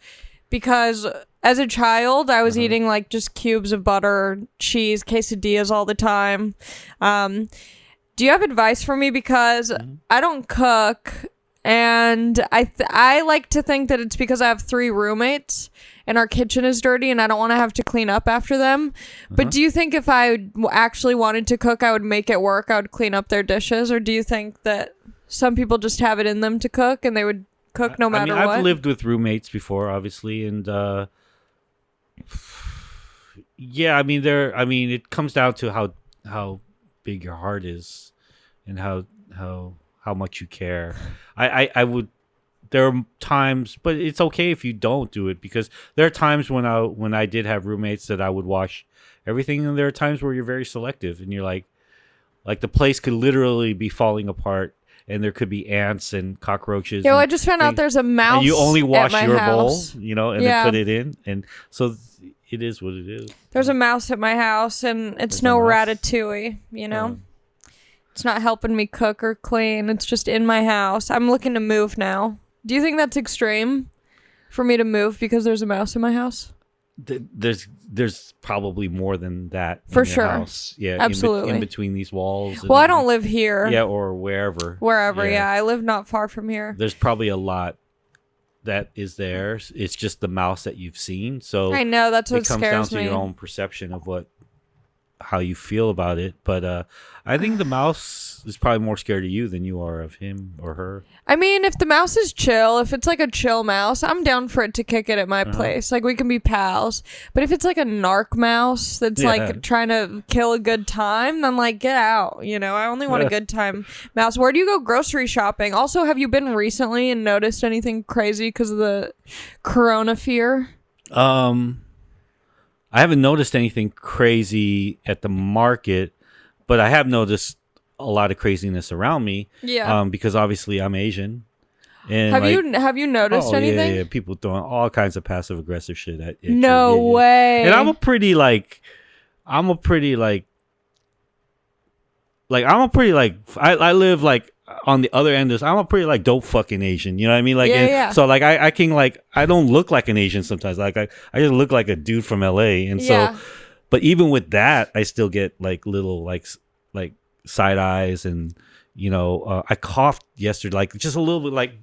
because as a child, I was eating like just cubes of butter, cheese, quesadillas all the time. Do you have advice for me? Because I don't cook and I like to think that it's because I have 3 roommates and our kitchen is dirty and I don't want to have to clean up after them. But do you think if I actually wanted to cook, I would make it work? I would clean up their dishes? Or do you think that some people just have it in them to cook and they would cook no matter what? I've lived with roommates before, obviously. And yeah, it comes down to how big your heart is and how much you care. I would. There are times, but it's okay if you don't do it because there are times when I did have roommates that I would wash everything, and there are times where you're very selective and you're like the place could literally be falling apart and there could be ants and cockroaches. Yo, I just found out there's a mouse. And you only wash at my your house. bowl, and then put it in, and so it is what it is. There's a mouse at my house, and it's There's no a mouse? ratatouille. It's not helping me cook or clean. It's just in my house. I'm looking to move now. Do you think that's extreme for me to move because there's a mouse in my house? There's probably more than that For in your sure. house. Yeah, Absolutely. in between these walls. Well, I don't live here. Yeah, or wherever. Wherever, yeah. I live not far from here. There's probably a lot that is there. It's just the mouse that you've seen. So I know, that's what it comes scares down me. to your own perception of how you feel about it. But I think the mouse is probably more scared of you than you are of him or her. I mean, if the mouse is chill, if it's like a chill mouse, I'm down for it to kick it at my place. Like, we can be pals. But if it's like a narc mouse that's like trying to kill a good time, then like, get out. I only want a good time mouse. Where do you go grocery shopping? Also, have you been recently and noticed anything crazy because of the corona fear? I haven't noticed anything crazy at the market, but I have noticed a lot of craziness around me. Yeah. Because obviously I'm Asian. And have you noticed anything? Yeah, people throwing all kinds of passive aggressive shit at you. No way. And I'm a pretty I live like on the other end of this. I'm a pretty like dope fucking Asian. You know what I mean? Like, so like I can like, I don't look like an Asian sometimes. Like I just look like a dude from LA. And so, but even with that, I still get like little like side eyes and, I coughed yesterday, like just a little bit, like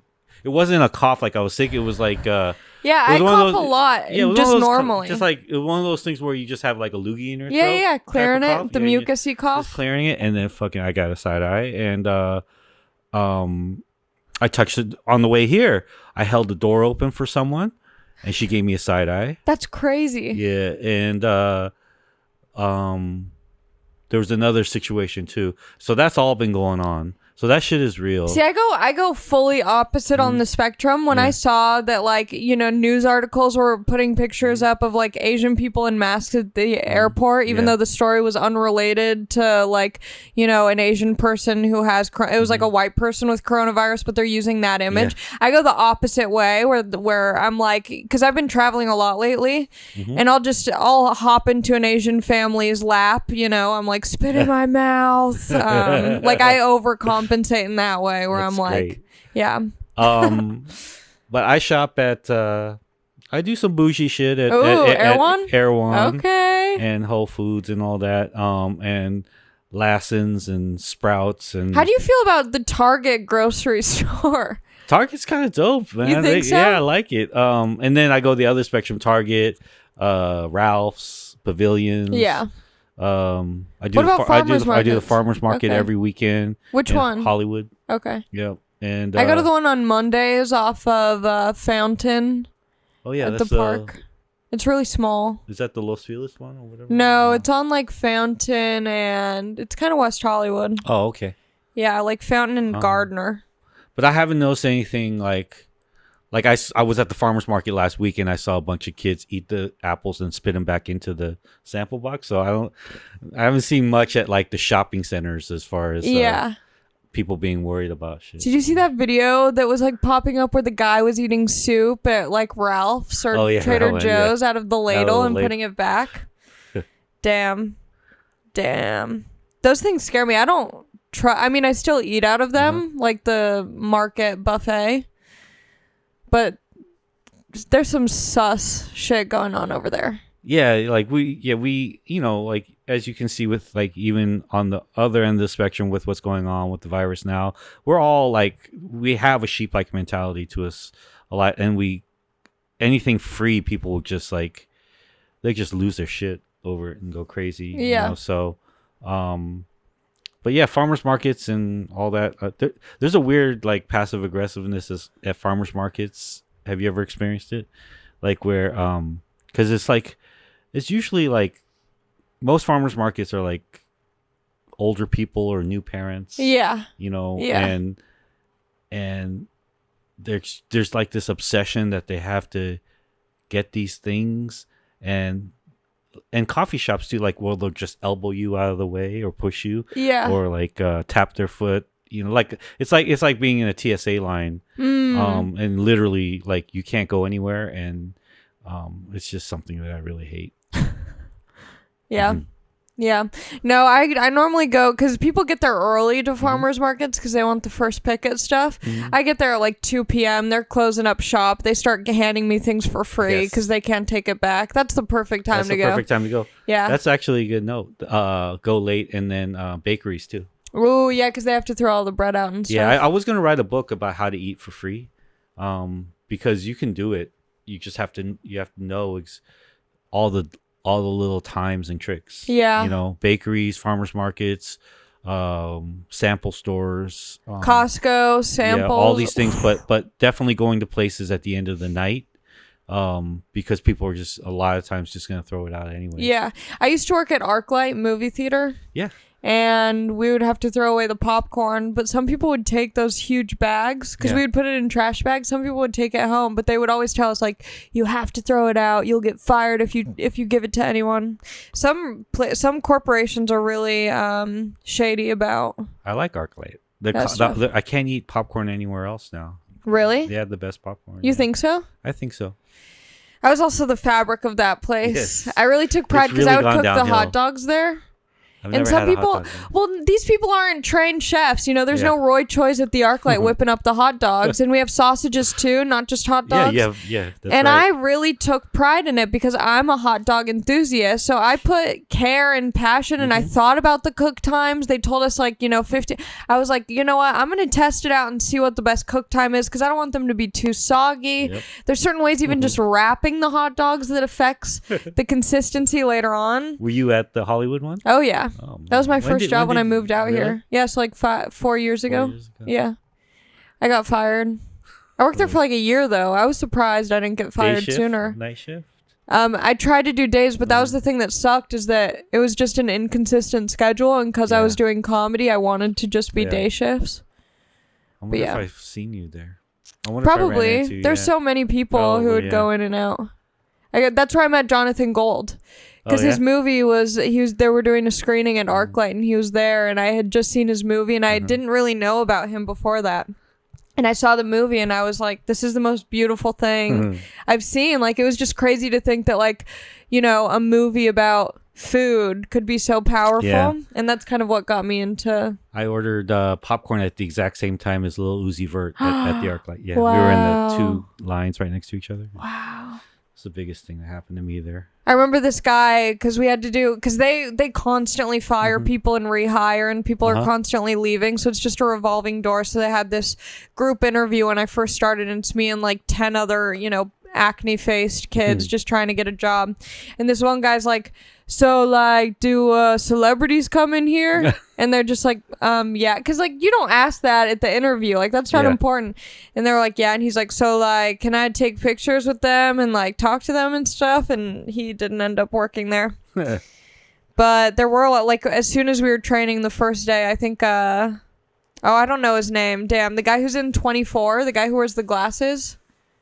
it wasn't a cough like I was sick. It was like, I cough a lot. Yeah, just normally. Just like one of those things where you just have like a loogie in your throat. Yeah, clearing it, cough. the mucusy cough. Just clearing it, and then fucking I got a side eye, and I touched it on the way here. I held the door open for someone, and she gave me a side eye. That's crazy. Yeah, and there was another situation too. So that's all been going on. So that shit is real. See, I go fully opposite on the spectrum. When I saw that, like, you know, news articles were putting pictures up of like Asian people in masks at the airport, even though the story was unrelated to, like, you know, an Asian person who has it was like a white person with coronavirus, but they're using that image. I go the opposite way, where I'm like, because I've been traveling a lot lately, and I'll hop into an Asian family's lap. You know, I'm like, spit in my mouth. Like, I overcompensate in that way, where That's I'm like, great. yeah. But I shop at I do some bougie shit at Erewhon? Erewhon, Okay. and Whole Foods and all that, and Lassen's and Sprouts. And How do you feel about the Target grocery store? Target's kind of dope, man. You think so? Yeah, I like it. And then I go the other spectrum: Target, Ralph's, Pavilions. Yeah. I do What about farmers I do the markets? farmers market Okay. every weekend. Which in one? Hollywood. Okay. Yep. And I go to the one on Mondays off of Fountain oh yeah, at that's the park. It's really small. Is that the Los Feliz one or whatever? No, it's on like Fountain, and it's kind of West Hollywood. Oh, okay. Yeah, like Fountain and Gardner. But I haven't noticed anything like I was at the farmer's market last week and I saw a bunch of kids eat the apples and spit them back into the sample box. So I haven't seen much at like the shopping centers as far as people being worried about shit. Did you see that video that was like popping up where the guy was eating soup at like Ralph's or Trader Joe's out of the ladle and putting it back? Damn. Those things scare me. I don't try. I mean, I still eat out of them, like the market buffet. But there's some sus shit going on over there. Yeah, like we you know, like as you can see with like even on the other end of the spectrum with what's going on with the virus now, we're all like, we have a sheep-like mentality to us a lot, and anything free, people will just like, they just lose their shit over it and go crazy. Yeah. You know? So, but yeah, farmers markets and all that. There's a weird like passive aggressiveness at farmers markets. Have you ever experienced it? Like where, because it's like, it's usually like most farmers markets are like older people or new parents. Yeah. You know. Yeah. And there's like this obsession that they have to get these things, and coffee shops too, like, well, they'll just elbow you out of the way or push you, or like tap their foot, you know, like it's like being in a TSA line, and literally like you can't go anywhere, and it's just something that I really hate. Yeah. Yeah. No, I normally go because people get there early to farmers markets because they want the first pick at stuff. I get there at like 2 p.m. They're closing up shop. They start handing me things for free because they can't take it back. That's the perfect time to go. That's the perfect time to go. Yeah. That's actually a good note. Go late, and then bakeries too. Oh, yeah, because they have to throw all the bread out and stuff. Yeah, I was going to write a book about how to eat for free, because you can do it. You just have to know all the little times and tricks. Yeah. You know, bakeries, farmers markets, sample stores, Costco, samples. Yeah, all these things, but definitely going to places at the end of the night, because people are just a lot of times just going to throw it out anyway. Yeah. I used to work at ArcLight movie theater. Yeah. And we would have to throw away the popcorn, but some people would take those huge bags because we would put it in trash bags. Some people would take it home, but they would always tell us, like, you have to throw it out. You'll get fired if you give it to anyone. Some corporations are really shady about. I like ArcLight. I can't eat popcorn anywhere else now. Really? They have the best popcorn. You think so? I think so. I was also the fabric of that place. Yes. I really took pride because I would cook the hot dogs there. And some people, these people aren't trained chefs. You know, there's no Roy Choi's at the ArcLight whipping up the hot dogs. And we have sausages too, not just hot dogs. Yeah. That's and right. I really took pride in it because I'm a hot dog enthusiast. So I put care and passion, and I thought about the cook times. They told us, like, 50. I was like, you know what? I'm going to test it out and see what the best cook time is because I don't want them to be too soggy. Yep. There's certain ways, even just wrapping the hot dogs, that affects the consistency later on. Were you at the Hollywood one? Oh, yeah. That was my first job when I moved out really? here. Yeah, so like 4 years ago. Yeah. I got fired. I worked there for like a year, though. I was surprised I didn't get fired Day shift? sooner. Night shift? I tried to do days, but that was the thing that sucked, is that it was just an inconsistent schedule, and because I was doing comedy, I wanted to just be day shifts. I wonder But if yeah. I've seen you there. I wonder if I ran Probably. into you, There's so many people who would go in and out. That's where I met Jonathan Gold. Because his movie they were doing a screening at ArcLight, and he was there, and I had just seen his movie, and I didn't really know about him before that. And I saw the movie, and I was like, this is the most beautiful thing I've seen. Like, it was just crazy to think that, like, you know, a movie about food could be so powerful. Yeah. And that's kind of what got me into... I ordered popcorn at the exact same time as Lil Uzi Vert at the ArcLight. Yeah, wow. We were in the 2 lines right next to each other. Wow. It's the biggest thing that happened to me there. I remember this guy, because we had to do, because they constantly fire people and rehire, and people are constantly leaving, so it's just a revolving door. So they had this group interview when I first started, and it's me and like 10 other, you know, acne faced kids just trying to get a job. And this one guy's like, so like, do celebrities come in here? And they're just like, yeah, because like you don't ask that at the interview, like that's not important. And they're like, yeah. And he's like, so like, can I take pictures with them and like talk to them and stuff? And he didn't end up working there. But there were a lot, like as soon as we were training the first day, I think I don't know his name, damn, the guy who's in 24, the guy who wears the glasses,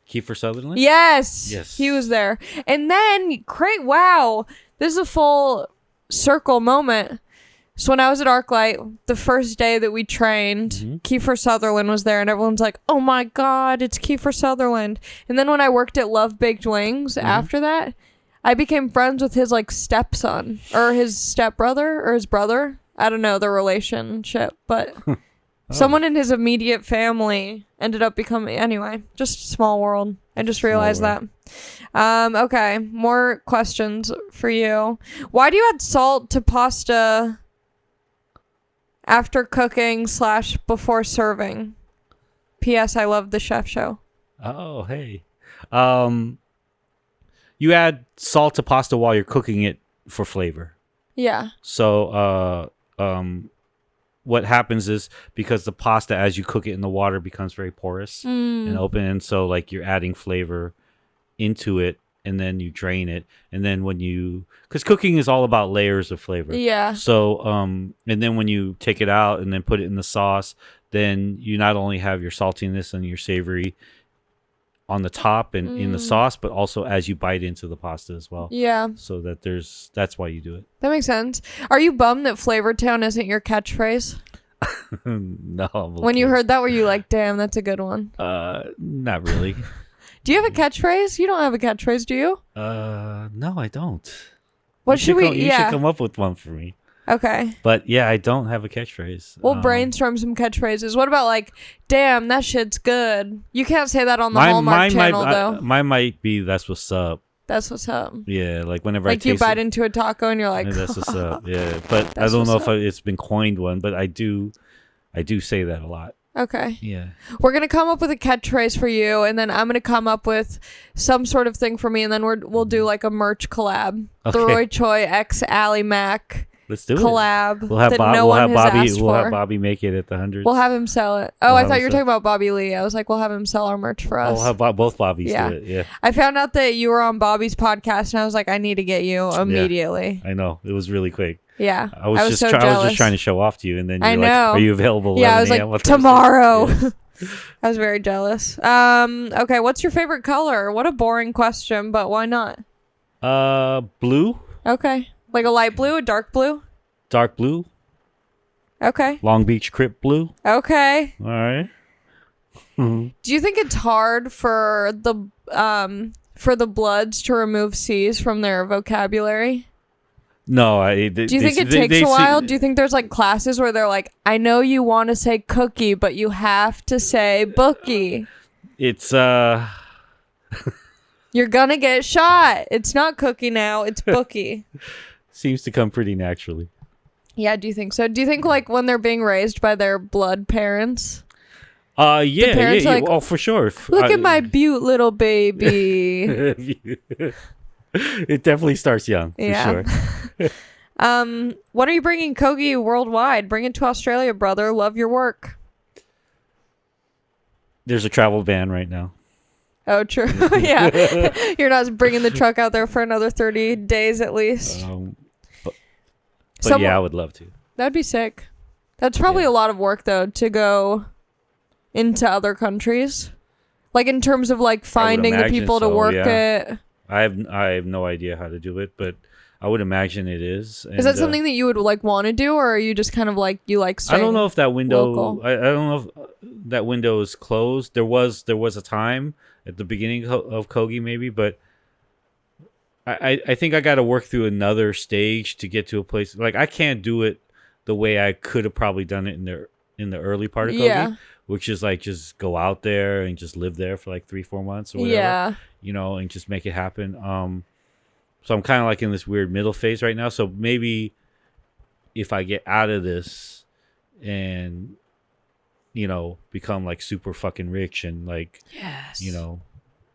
Kiefer Sutherland? Yes, he was there. And then wow, this is a full circle moment. So when I was at ArcLight, the first day that we trained, Kiefer Sutherland was there, and everyone's like, oh my God, it's Kiefer Sutherland. And then when I worked at Love Baked Wings after that, I became friends with his like stepson or his stepbrother or his brother. I don't know the relationship, but someone in his immediate family ended up becoming, anyway, just small world. I just realized that. Okay, more questions for you. Why do you add salt to pasta after cooking / before serving? P.S. I love the chef show. Oh, hey. You add salt to pasta while you're cooking it for flavor. Yeah. So, what happens is because the pasta, as you cook it in the water, becomes very porous and open, and so like you're adding flavor into it, and then you drain it, and then because cooking is all about layers of flavor. Yeah. So and then when you take it out and then put it in the sauce, then you not only have your saltiness and your savory on the top and in the sauce, but also as you bite into the pasta as well. Yeah. So that that's why you do it. That makes sense. Are you bummed that Flavor Town isn't your catchphrase? No. When you heard that, were you like, damn, that's a good one? Not really. Do you have a catchphrase? You don't have a catchphrase, do you? No, I don't. What should we? You should come up with one for me. Okay. But yeah, I don't have a catchphrase. We'll brainstorm some catchphrases. What about like, damn, that shit's good? You can't say that on the Hallmark channel, though. Mine might be, that's what's up. That's what's up. Yeah, like whenever like you bite into a taco and you're like, that's what's up. Yeah, but I don't know if it's been coined one, but I do say that a lot. Okay. Yeah. We're going to come up with a catchphrase for you, and then I'm going to come up with some sort of thing for me, and then we'll do like a merch collab. Okay. The Roy Choi x Ally Mac. Let's do collab. We'll have Bobby. We'll have Bobby make it at the 100s. We'll have him sell it. Oh, I thought you were talking about Bobby Lee. I was like, we'll have him sell our merch for us. We'll have both Bobbies do it. Yeah. I found out that you were on Bobby's podcast, and I was like, I need to get you immediately. Yeah, I know. It was really quick. Yeah. I was just trying to show off to you, and then you're like, are you available? Yeah, I was like, tomorrow. I was very jealous. Okay, what's your favorite color? What a boring question, but why not? Blue. Okay. Like a light blue, a dark blue? Dark blue. Okay. Long Beach Crip blue. Okay. All right. Do you think it's hard for the Bloods to remove C's from their vocabulary? No. Do you think it takes a while? Do you think there's like classes where they're like, I know you want to say cookie, but you have to say bookie? It's You're gonna get shot. It's not cookie now. It's bookie. Seems to come pretty naturally. Yeah, do you think so? Do you think like when they're being raised by their blood parents? Yeah. Like, oh, for sure. Look at my beaut little baby. It definitely starts young, for sure. When are you bringing Kogi worldwide? Bring it to Australia, brother. Love your work. There's a travel ban right now. Oh, true. Yeah. You're not bringing the truck out there for another 30 days at least. But Some- yeah, I would love to. That'd be sick. That's probably Yeah. a lot of work, though, to go into other countries. Like, in terms of, like, finding the imagine people to so, work yeah. it. I have no idea how to do it, but I would imagine it is. Is that something that you would, like, want to do, or are you just kind of, like, you like I staying don't know if that window. local? I don't know if that window is closed. There was a time at the beginning of Kogi, maybe, but I think I got to work through another stage to get to a place. Like, I can't do it the way I could have probably done it in the early part of Kogi, Yeah. which is like just go out there and just live there for like 3-4 months or whatever. Yeah. And just make it happen. So I'm kind of like in this weird middle phase right now. So maybe if I get out of this and become like super fucking rich and like Yes.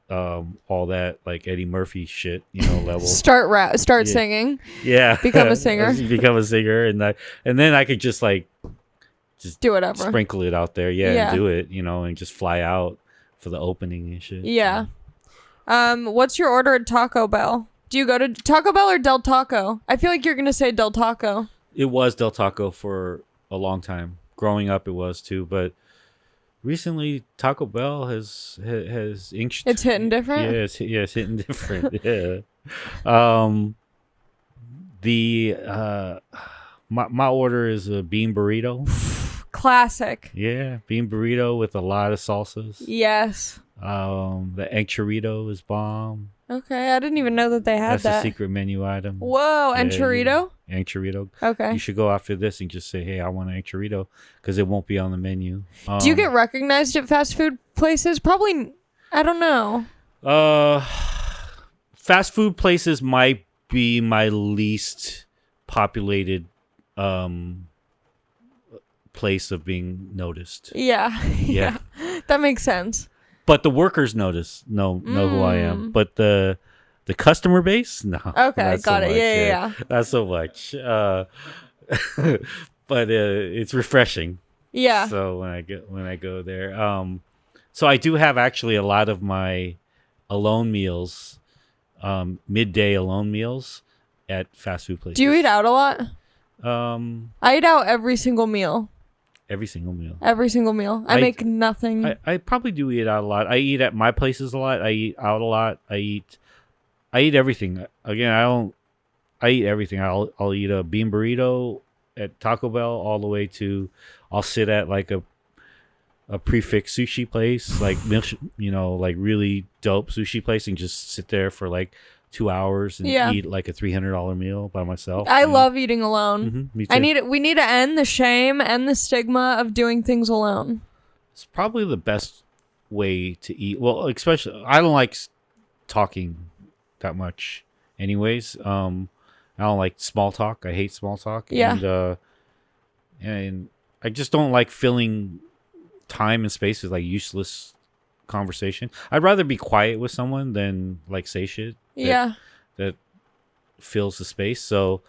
all that like Eddie Murphy shit, level. Start Yeah. singing. Yeah. Become a singer. Become a singer, and then I could just like Do whatever. sprinkle it out there, Yeah. and do it, and just fly out for the opening and shit. Yeah. What's your order at Taco Bell? Do you go to Taco Bell or Del Taco? I feel like you're gonna say Del Taco. It was Del Taco for a long time. Growing up, it was too, but recently Taco Bell has inched. It's hitting different? Yeah, it's hitting different. Yeah. My order is a bean burrito. Classic. Yeah, bean burrito with a lot of salsas. Yes. The egg chorito is bomb. Okay, I didn't even know that they had That's that. a secret menu item. Whoa, and Yeah, chorito? Egg chorito. Okay. You should go after this and just say, "Hey, I want an egg chorito," because it won't be on the menu. Do you get recognized at fast food places? Probably. I don't know. Fast food places might be my least populated place of being noticed. Yeah. Yeah. That makes sense. But the workers know who I am. But the customer base, no. Okay, not so got it. much, Yeah. Not so much. But it's refreshing. Yeah. So when I go there, so I do have actually a lot of my alone meals, midday alone meals at fast food places. Do you eat out a lot? I eat out every single meal. Every single meal. Every single meal. I make nothing. I probably do eat out a lot. I eat at my places a lot. I eat out a lot. I eat everything. Again, I eat everything. I'll eat a bean burrito at Taco Bell all the way to I'll sit at like a prefix sushi place, like like really dope sushi place, and just sit there for like 2 hours and eat like a $300 meal by myself. I love eating alone. Mm-hmm, me too. We need to end the shame and the stigma of doing things alone. It's probably the best way to eat. Well, especially I don't like talking that much anyways. I don't like small talk. I hate small talk. Yeah. And I just don't like filling time and space with like useless conversation. I'd rather be quiet with someone than like say shit. That fills the space. So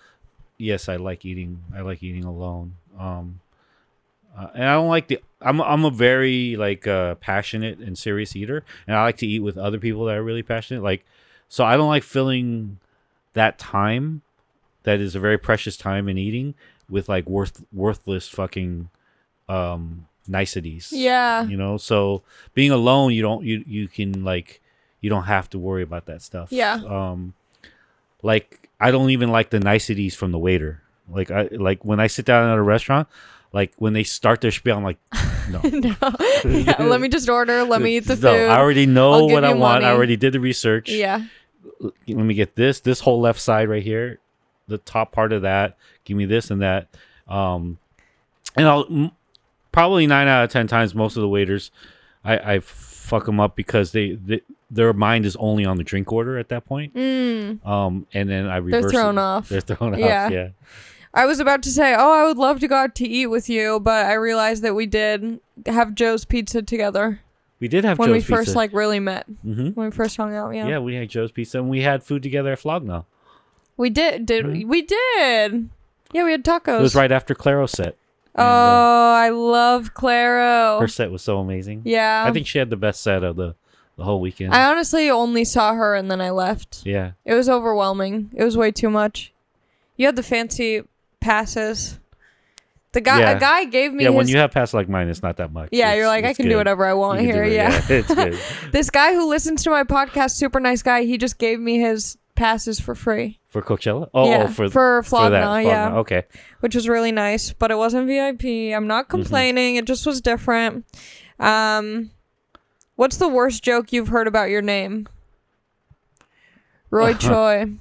yes, I like eating alone. And I don't like I'm a very like passionate and serious eater, and I like to eat with other people that are really passionate. Like, so I don't like filling that time that is a very precious time in eating with like worthless fucking niceties. Yeah. So being alone, you can like you don't have to worry about that stuff. Yeah. Like I don't even like the niceties from the waiter. Like when I sit down at a restaurant, like when they start their spiel, I'm like, no. No. Yeah, let me just order. Let me eat the food. No, I already know I'll give what I you want. I money. already did the research. Yeah. Let me get this whole left side right here, the top part of that. Give me this and that. And I'll probably 9 out of 10 times, most of the waiters, I fuck them up because their mind is only on the drink order at that point. And then I reverse. They're thrown off. They're thrown Yeah. off. Yeah. I was about to say, I would love to go out to eat with you, but I realized that we did have Joe's Pizza together We did have when Joe's we Pizza. first like really met. Mhm. When we first hung out, yeah. Yeah, we had Joe's Pizza, and we had food together at Flogna. We did. Mhm. We did. Yeah, we had tacos. It was right after Claro's set. Oh, I love Claro. Her set was so amazing. Yeah. I think she had the best set of the the whole weekend. I honestly only saw her and then I left. Yeah. It was overwhelming. It was way too much. You had the fancy passes. A guy gave me Yeah, his... when you have passes like mine, it's not that much. Yeah, you're like, I can do whatever I want here. Yeah. It's good. This guy who listens to my podcast, super nice guy, he just gave me his passes for free. For Coachella? For Flogna, yeah. Okay. Which was really nice, but it wasn't VIP. I'm not complaining. It just was different. What's the worst joke you've heard about your name? Roy Choi.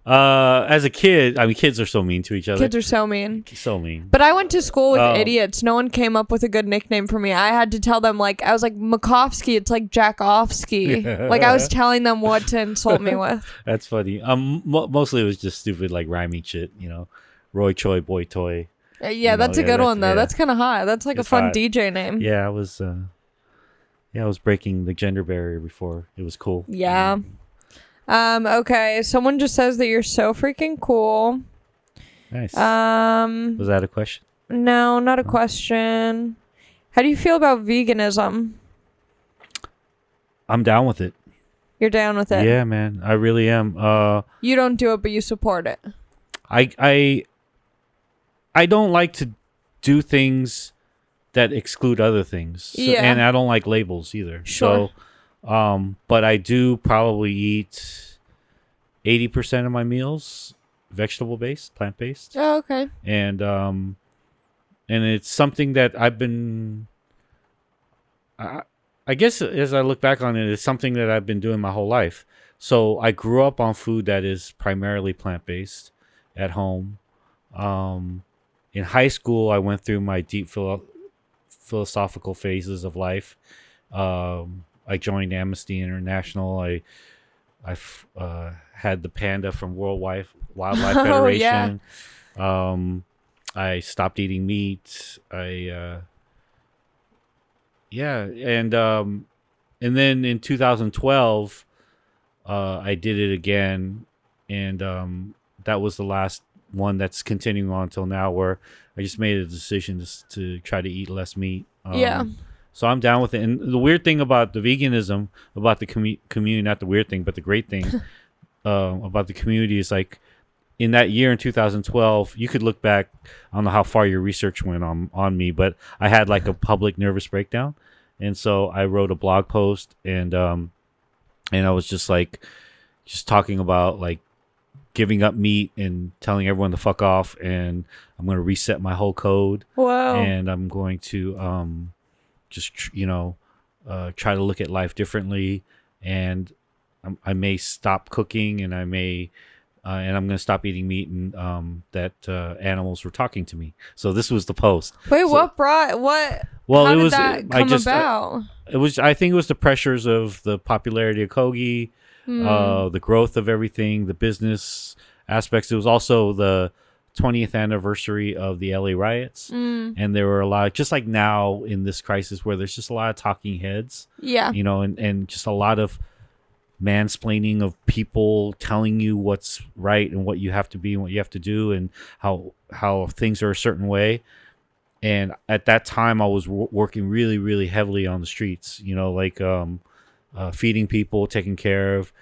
As a kid, I mean, kids are so mean to each other. Kids are so mean. So mean. But I went to school with idiots. No one came up with a good nickname for me. I had to tell them, like, I was like, Makovsky, it's like Jackofsky. Like, I was telling them what to insult me with. That's funny. Mostly it was just stupid, like, rhyming shit, you know. Roy Choi, Boy Toy. Yeah, that's a good one, though. Yeah. That's kind of hot. That's like It's a fun hot. DJ name. Yeah, I was breaking the gender barrier before. It was cool. Yeah. Okay, someone just says that you're so freaking cool. Nice. Was that a question? No, not a question. How do you feel about veganism? I'm down with it. You're down with it? Yeah, man. I really am. You don't do it, but you support it. I don't like to do things that exclude other things. So, Yeah. And I don't like labels either. Sure. So, but I do probably eat 80% of my meals vegetable-based, plant-based. Oh, okay. And it's something that I've been... I guess as I look back on it, it's something that I've been doing my whole life. So I grew up on food that is primarily plant-based at home. In high school, I went through my deep philosophical phases of life. I joined Amnesty International. I had the panda from World Wildlife Oh, Federation. I stopped eating meat. And then in 2012, I did it again, and that was the last one that's continuing on until now, where I just made a decision to try to eat less meat. Yeah. So I'm down with it. And the weird thing about the veganism, about the community, not the weird thing, but the great thing about the community is, like, in that year in 2012, you could look back. I don't know how far your research went on me, but I had like a public nervous breakdown. And so I wrote a blog post, and I was just talking about, like, giving up meat and telling everyone to fuck off, and I'm going to reset my whole code. Whoa. And I'm going to try to look at life differently, and I may stop cooking, and I may and I'm going to stop eating meat, and that animals were talking to me. So this was the post. Wait, so, what brought what? Well, how it did was that come about? It was, I think it was the pressures of the popularity of Kogi, the growth of everything, the business aspects. It was also the 20th anniversary of the LA riots, and there were a lot, just like now in this crisis, where there's just a lot of talking heads. Yeah. You know, and just a lot of mansplaining of people telling you what's right and what you have to be and what you have to do, and how things are a certain way. And at that time, I was working really, really heavily on the streets, you know, like feeding people, taking care of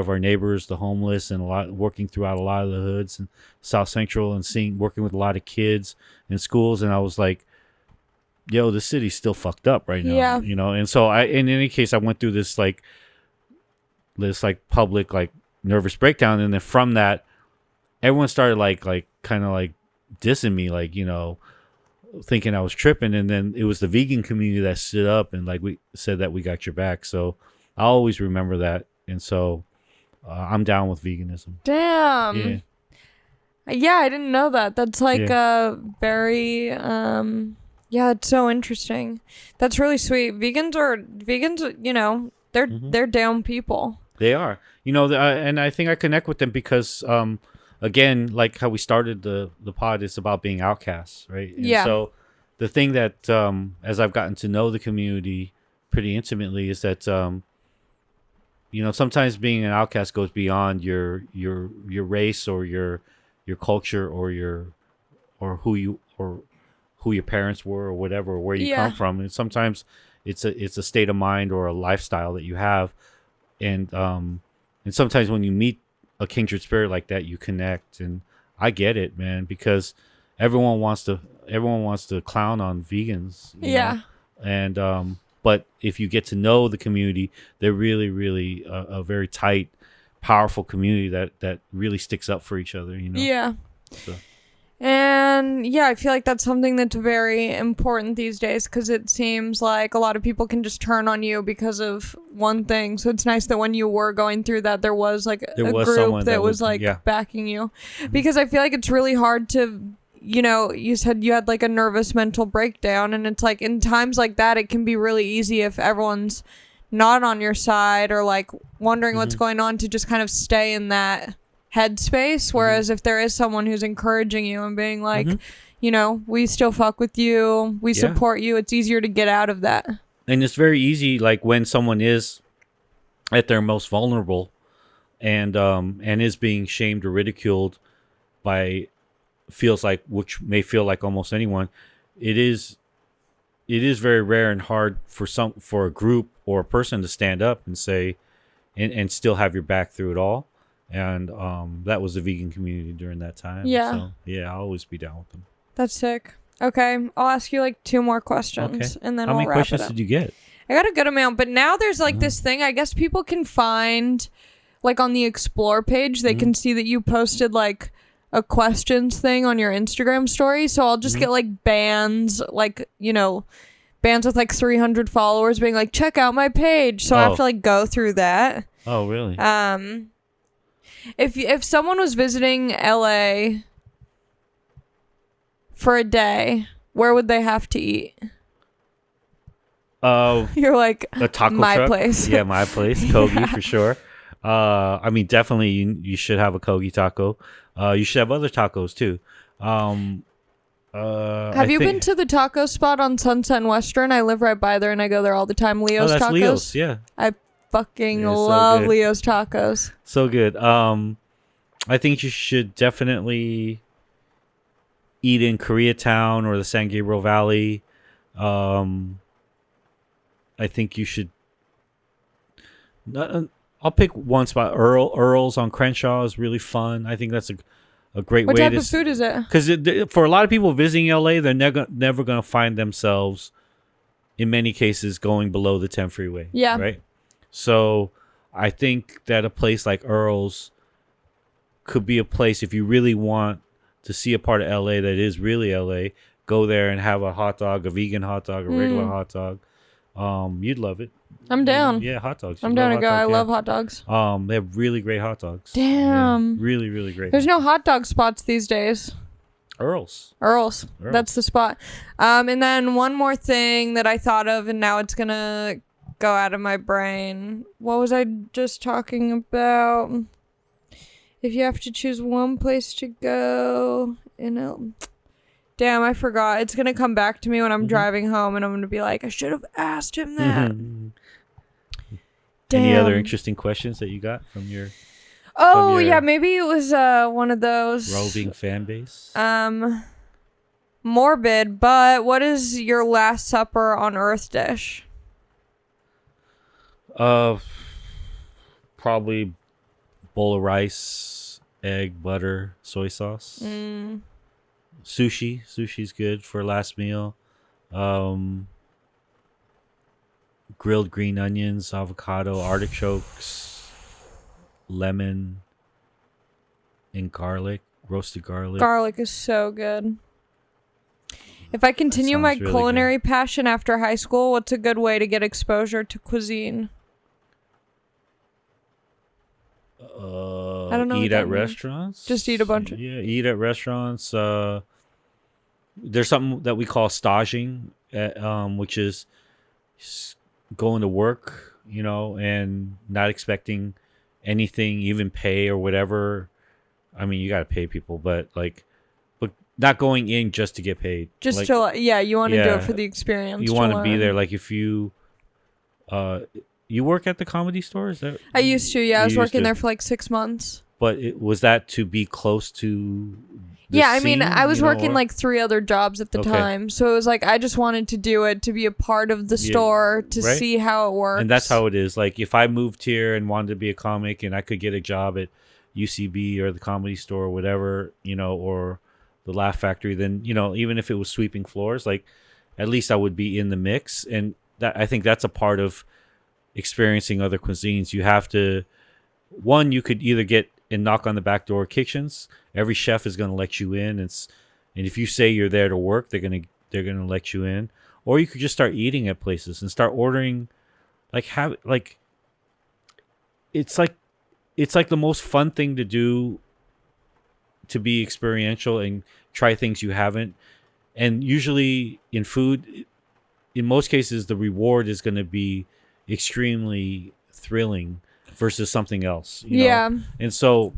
our neighbors, the homeless, and working throughout a lot of the hoods and South Central, and working with a lot of kids in schools. And I was like, yo, the city's still fucked up right now. Yeah. You know? And so in any case, I went through this public, like, nervous breakdown. And then from that, everyone started kind of dissing me, like, you know, thinking I was tripping. And then it was the vegan community that stood up and, like, we said that we got your back. So I always remember that. And so I'm down with veganism. Damn. Yeah. Yeah, I didn't know that. That's like a very yeah, it's so interesting. That's really sweet. Vegans, you know, they're down people. They are. You know, and I think I connect with them because again, like how we started the pod, it's about being outcasts, right? And yeah. So the thing that as I've gotten to know the community pretty intimately is that you know, sometimes being an outcast goes beyond your race or your culture or who your parents were or whatever, or where you come from. And sometimes it's a state of mind or a lifestyle that you have, and sometimes when you meet a kindred spirit like that, you connect. And I get it, man, because everyone wants to clown on vegans, you know? And but if you get to know the community, they're really, really a very tight, powerful community that really sticks up for each other, you know? Yeah. So. And yeah, I feel like that's something that's very important these days, because it seems like a lot of people can just turn on you because of one thing. So it's nice that when you were going through that, there was like a group that was like backing you, because I feel like it's really hard to, you know, you said you had like a nervous mental breakdown, and it's like in times like that, it can be really easy if everyone's not on your side or like wondering what's going on, to just kind of stay in that headspace. Whereas if there is someone who's encouraging you and being like, you know, we still fuck with you, we support you, it's easier to get out of that. And it's very easy, like when someone is at their most vulnerable and is being shamed or ridiculed by, which may feel like almost anyone, it is very rare and hard for a group or a person to stand up and say and still have your back through it all. And that was the vegan community during that time. Yeah. So yeah, I'll always be down with them. That's sick. Okay, I'll ask you like 2 more questions, and then how we'll many wrap questions it up. did you get? I got a good amount, but now there's like this thing. I guess people can find, like on the Explore page, they can see that you posted like a questions thing on your Instagram story. So I'll just get like bands, like, you know, bands with like 300 followers being like, check out my page. So I have to like go through that. Oh, really? If someone was visiting LA for a day, where would they have to eat? You're like, a taco my truck. place. Yeah, my place. Kogi for sure. I mean, definitely you should have a Kogi taco. You should have other tacos too. Have you been to the taco spot on Sunset and Western? I live right by there and I go there all the time. Leo's that's Tacos. Leo's, yeah. I fucking love Leo's Tacos. So good. I think you should definitely eat in Koreatown or the San Gabriel Valley. I think you should. I'll pick one spot. Earl's on Crenshaw is really fun. I think that's a great way to. What type of food is it? Because for a lot of people visiting LA, they're never going to find themselves, in many cases, going below the 10 freeway. Yeah. Right. So I think that a place like Earl's could be a place, if you really want to see a part of LA that is really LA, go there and have a hot dog, a vegan hot dog, a regular hot dog. You'd love it. I'm down. Yeah, hot dogs. I'm down to go. I love hot dogs. They have really great hot dogs. Damn. Yeah, really, really great. There's no hot dog spots these days. Earl's. That's the spot. And then one more thing that I thought of, and now it's gonna go out of my brain. What was I just talking about? If you have to choose one place to go damn, I forgot. It's gonna come back to me when I'm driving home, and I'm gonna be like, I should have asked him that. Any other interesting questions that you got from your? Oh, yeah, maybe it was one of those roving fan base. Morbid, but what is your last supper on Earth dish? Probably bowl of rice, egg, butter, soy sauce. Sushi's good for last meal. Grilled green onions, avocado, artichokes, lemon, and garlic, roasted garlic. Garlic is so good. If I continue my really culinary passion after high school, what's a good way to get exposure to cuisine? I don't know. Eat at restaurants. Just eat a bunch of. Yeah, eat at restaurants. There's something that we call staging, which is going to work, you know, and not expecting anything, even pay or whatever. I mean, you got to pay people, but not going in just to get paid. Just you want to do it for the experience. You want to be there. Like if you, you work at the Comedy Store? Is that? I used to. Yeah, I was working there for like 6 months. But was that to be close to? Yeah, I mean, scene, I was you know, working or- like 3 other jobs at the Okay. time. So it was like I just wanted to do it to be a part of the store, to right. see how it works. And that's how it is. Like if I moved here and wanted to be a comic and I could get a job at UCB or the Comedy Store or whatever, you know, or the Laugh Factory, then, you know, even if it was sweeping floors, like at least I would be in the mix. And that, I think that's a part of experiencing other cuisines. You have to, one, you could either get and knock on the back door of kitchens. Every chef is going to let you in. And if you say you're there to work, they're going to let you in. Or you could just start eating at places and start ordering, it's like the most fun thing to do, to be experiential and try things you haven't. And usually in food, in most cases, the reward is going to be extremely thrilling versus something else. You Yeah. know? And so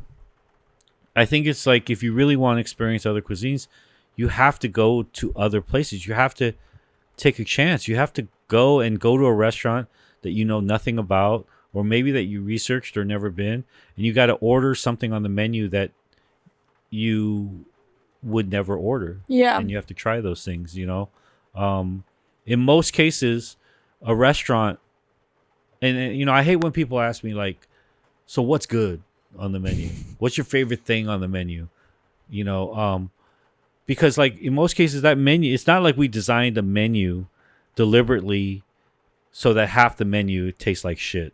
I think it's like, if you really want to experience other cuisines, you have to go to other places. You have to take a chance. You have to go to a restaurant that you know nothing about, or maybe that you researched or never been, and you got to order something on the menu that you would never order. Yeah. And you have to try those things, you know. In most cases, a restaurant, and you know, I hate when people ask me like, so what's good on the menu? What's your favorite thing on the menu? You know, because like in most cases that menu, it's not like we designed a menu deliberately so that half the menu tastes like shit.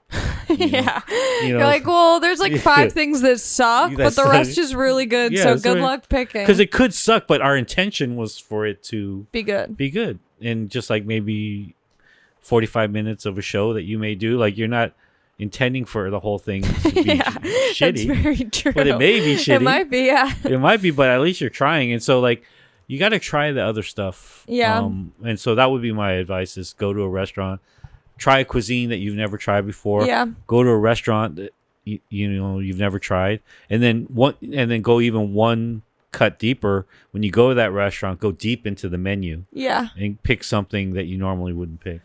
Yeah. You know? You're like, well, there's like 5 things that suck, That but the suck. rest is really good. Yeah, So that's good right. luck picking. Because it could suck, but our intention was for it to be good. be good. And just like maybe 45 minutes of a show that you may do, like you're not intending for the whole thing to be Yeah, shitty. That's very true. But it may be shitty. It might be, yeah. It might be, but at least you're trying. And so like you got to try the other stuff. Yeah. And so that would be my advice: is go to a restaurant, try a cuisine that you've never tried before. Yeah. Go to a restaurant that you know you've never tried, and then go even one cut deeper. When you go to that restaurant, go deep into the menu Yeah. and pick something that you normally wouldn't pick.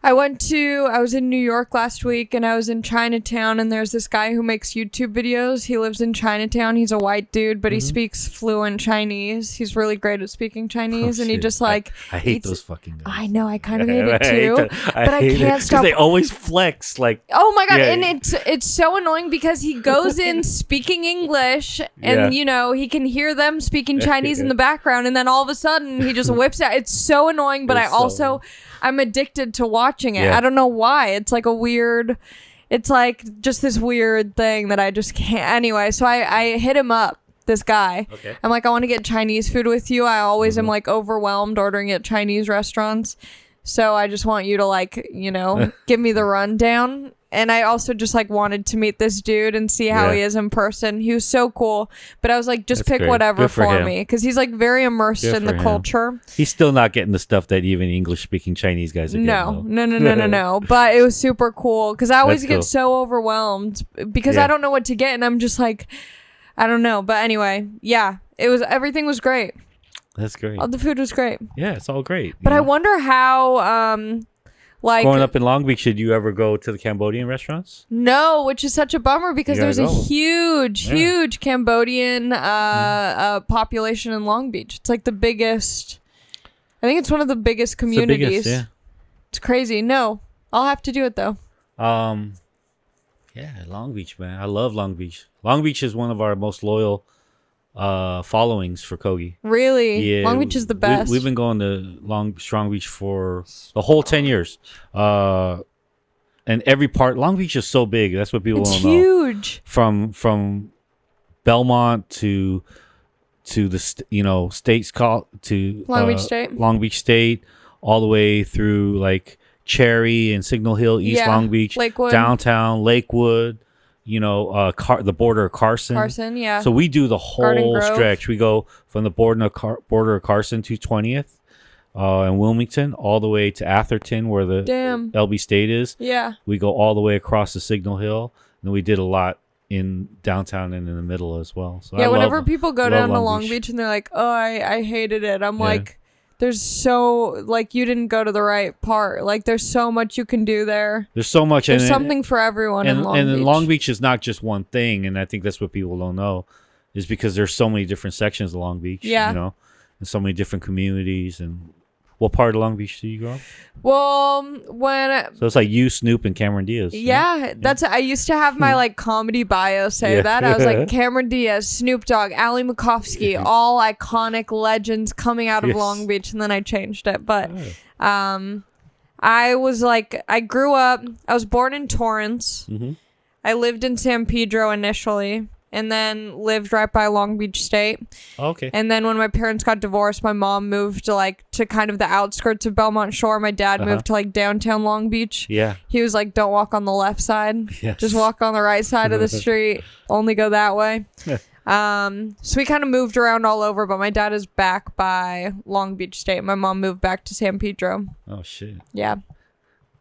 I was in New York last week, and I was in Chinatown, and there's this guy who makes YouTube videos. He lives in Chinatown. He's a white dude, but he speaks fluent Chinese. He's really great at speaking Chinese, and he shit. just like I hate eats- those fucking guys. I know, I kind of hate it too, but I hate it, can't 'cause stop. they always flex like. Oh my god, Yeah. and it's so annoying because he goes in speaking English, and Yeah. you know, he can hear them speaking Chinese in the background, and then all of a sudden he just whips out. It's so annoying, but I'm addicted to watching it. Yeah. I don't know why. It's like it's like just this weird thing that I just can't. Anyway, so I hit him up, this guy. Okay. I'm like, I want to get Chinese food with you. I always am like overwhelmed ordering at Chinese restaurants. So I just want you to like, you know, give me the rundown. And I also just like wanted to meet this dude and see how Yeah. he is in person. He was so cool. But I was like, just That's pick great. whatever Good for for him. me. Because he's like very immersed Good in the for him. culture. He's still not getting the stuff that even English speaking Chinese guys are No. getting. But it was super cool. Because I always That's get cool. so overwhelmed because Yeah. I don't know what to get. And I'm just like, I don't know. But anyway, yeah, everything was great. That's great. All the food was great. Yeah, it's all great. But you I know? wonder how, like, Growing up in Long Beach, did you ever go to the Cambodian restaurants? no, which is such a bummer because You gotta there's a go. huge Cambodian population in Long Beach. It's like the biggest. I think it's one of the biggest It's the communities. biggest, It's crazy. No, I'll have to do it though. yeah. Yeah, Long Beach, man. I love Long Beach. Long Beach is one of our most loyal followings for Kogi. Really, Yeah, Long Beach is the best. We've been going to Strong Beach for the whole 10 years. And every part, Long Beach is so big. That's what people it's don't know. huge. From Belmont to the states called to Long Beach State. Long Beach State, all the way through like Cherry and Signal Hill, East Yeah, Long Beach, Lakewood. downtown Lakewood. The border of Carson. Carson, yeah. So we do the Garden whole Grove. stretch. We go from the border of Carson to 20th and Wilmington all the way to Atherton where the Damn. LB State is. Yeah. We go all the way across the Signal Hill. And we did a lot in downtown and in the middle as well. So Yeah, I whenever love, people go love down to Long Long Beach. Beach and they're like, oh, I hated it. I'm Yeah. like, there's so, like, you didn't go to the right part. Like, there's so much you can do there. There's so much. There's and something for everyone in Long Beach. Long Beach is not just one thing. And I think that's what people don't know is because there's so many different sections of Long Beach. Yeah. You know, and so many different communities. And what part of Long Beach do you grow up? Well, So it's like you, Snoop, and Cameron Diaz. yeah, that's I used to have my like comedy bio say Yeah. that. I was like Cameron Diaz, Snoop Dogg, Ali Makovsky, all iconic legends coming out of Yes. Long Beach, and then I changed it. But I was like, I grew up, I was born in Torrance. Mm-hmm. I lived in San Pedro initially, and then lived right by Long Beach State. Okay. And then when my parents got divorced, my mom moved to kind of the outskirts of Belmont Shore. My dad moved to like downtown Long Beach. Yeah. He was like, don't walk on the left side. Yes. Just walk on the right side of the street. Only go that way. So we kind of moved around all over, but my dad is back by Long Beach State. My mom moved back to San Pedro. Oh shit. Yeah.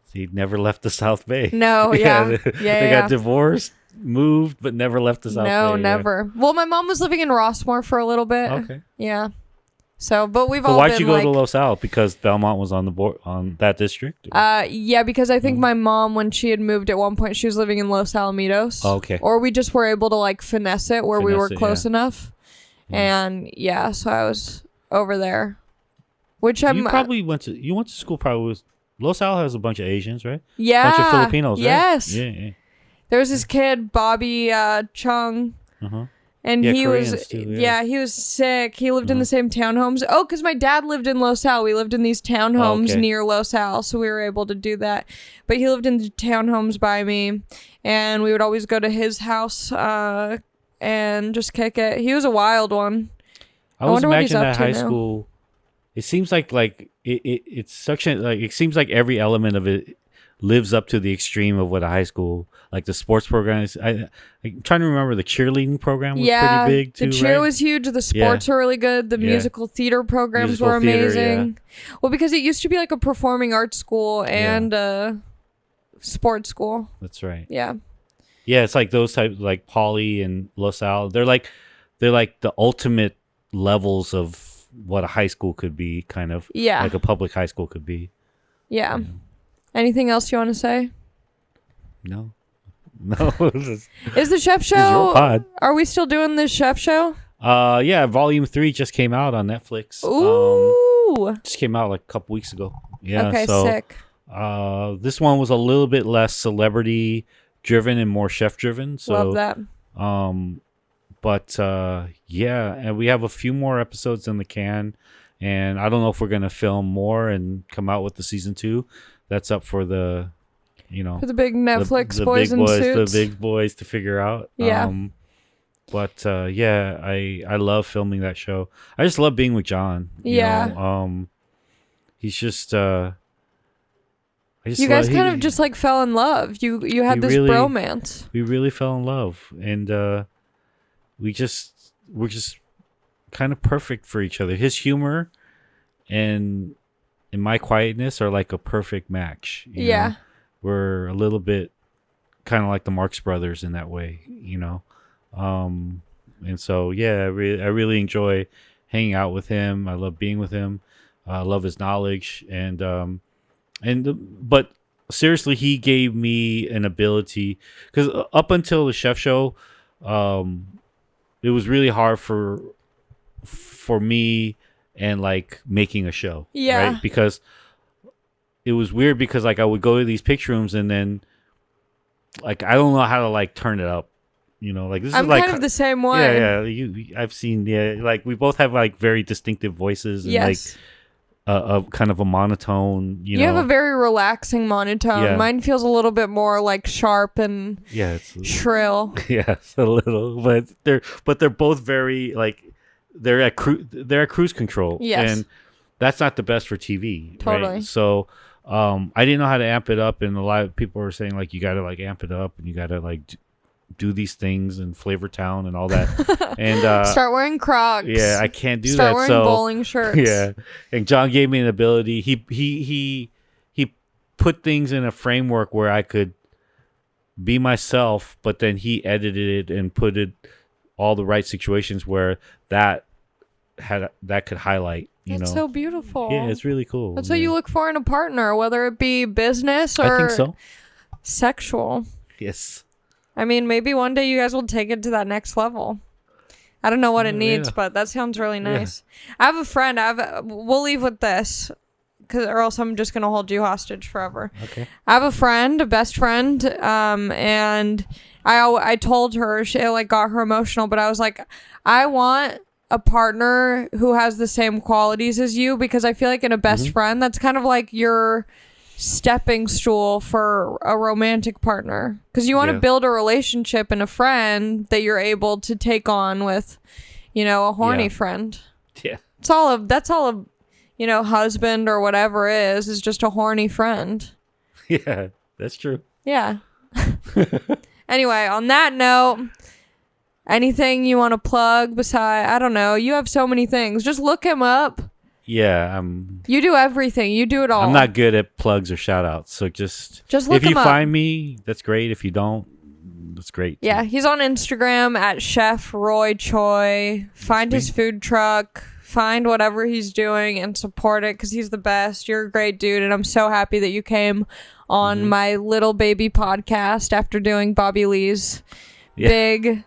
So he never left the South Bay. No, yeah. They got divorced, moved, but never left the South Bay. No, never. Well, my mom was living in Rossmore for a little bit. Okay. Yeah. So, but we've So all why'd been you go like, to Los Al? Because Belmont was on the board on that district? yeah, because I think my mom, when she had moved at one point, she was living in Los Alamitos. Oh, okay. Or we just were able to like finesse it where we were Finesse it, close yeah. enough. Yeah. And yeah, so I was over there. Which I'm you probably went to school probably with Los Al has a bunch of Asians, right? yeah. Bunch of Filipinos, right? Yes. Yeah. There was this kid, Bobby Chung. Uh-huh. And Yeah, he Koreans was, too, yeah. he was sick. He lived in the same townhomes. Oh, because my dad lived in Los Al. We lived in these townhomes okay. near Los Al, so we were able to do that. But he lived in the townhomes by me, and we would always go to his house and just kick it. He was a wild one. I was wonder what he's imagining up that to high now. school. It seems like it's such a like it seems like every element of it lives up to the extreme of what a high school like the sports program is. I'm trying to remember the cheerleading program was pretty big too. The cheer right? was huge. The sports were really good. The Yeah. musical theater programs Musical were theater, amazing. Well, because it used to be like a performing arts school and a sports school. That's right. Yeah. Yeah, it's like those type like Poly and Los Al. They're like the ultimate levels of what a high school could be, kind of. Yeah. Like a public high school could be. Yeah. Anything else you want to say? No. No. Is the chef is your show? pod. Are we still doing this chef show? Yeah, volume 3 just came out on Netflix. Ooh. Just came out like a couple weeks ago. Yeah. Okay, so, sick. this one was a little bit less celebrity driven and more chef driven. So Love that. But yeah, and we have a few more episodes in the can, and I don't know if we're gonna film more and come out with the season 2. That's up for the, For the big Netflix the boys big in boys, suits. the big boys to figure out. Yeah. But yeah, I love filming that show. I just love being with John. Yeah. He's just I just You guys love- kind he- of just like fell in love. You had We this really- bromance. we really fell in love, and we're just kind of perfect for each other. His humor and my quietness are like a perfect match. you know? We're a little bit kind of like the Marx Brothers in that way, and so yeah, I really enjoy hanging out with him. I love being with him. I love his knowledge, but seriously, he gave me an ability because up until the chef show, it was really hard for me and like making a show. Yeah. Right? Because it was weird because like I would go to these pitch rooms and then like I don't know how to like turn it up. Like this I'm is like kind of the same way. Yeah. I've seen like we both have like very distinctive voices and Yes. like a kind of a monotone. You know, have a very relaxing monotone. Yeah. Mine feels a little bit more like sharp and it's shrill. yes, a little, but they're both very like they're at cruise control. Yes. And that's not the best for TV. Totally. Right? So I didn't know how to amp it up, and a lot of people were saying like you got to like amp it up and you got to like do these things in Flavor Town and all that. And Start wearing Crocs. yeah, I can't do Start that. wearing So bowling shirts. yeah, and John gave me an ability. He put things in a framework where I could be myself, but then he edited it and put it all the right situations where that could highlight. That's so beautiful. Yeah, it's really cool. That's what you look for in a partner, whether it be business or I think so. sexual. Yes. I mean, maybe one day you guys will take it to that next level. I don't know what it Yeah. needs, but that sounds really nice. I have a friend. We'll leave with this, or else I'm just gonna hold you hostage forever. Okay. I have a friend, a best friend, and I told her, it like got her emotional, but I was like, I want a partner who has the same qualities as you, because I feel like in a best friend, that's kind of like your stepping stool for a romantic partner, because you want to build a relationship and a friend that you're able to take on with, a horny friend. Yeah. That's all a husband or whatever is just a horny friend. Yeah, that's true. Yeah. Anyway, on that note, anything you want to plug beside, I don't know, you have so many things. Just look him up. Yeah, You do everything. You do it all. I'm not good at plugs or shout outs, so just look if you him up. find me, that's great. If you don't, that's great. Yeah, he's on Instagram at Chef Roy Choi. Find his food truck. Find whatever he's doing and support it, because he's the best. You're a great dude, and I'm so happy that you came on my little baby podcast after doing Bobby Lee's big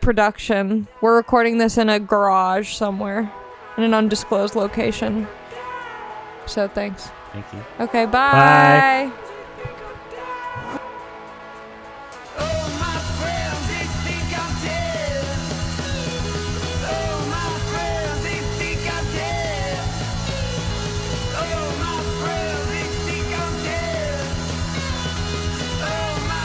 production. We're recording this in a garage somewhere in an undisclosed location. So thanks. Thank you. Okay, bye. Bye.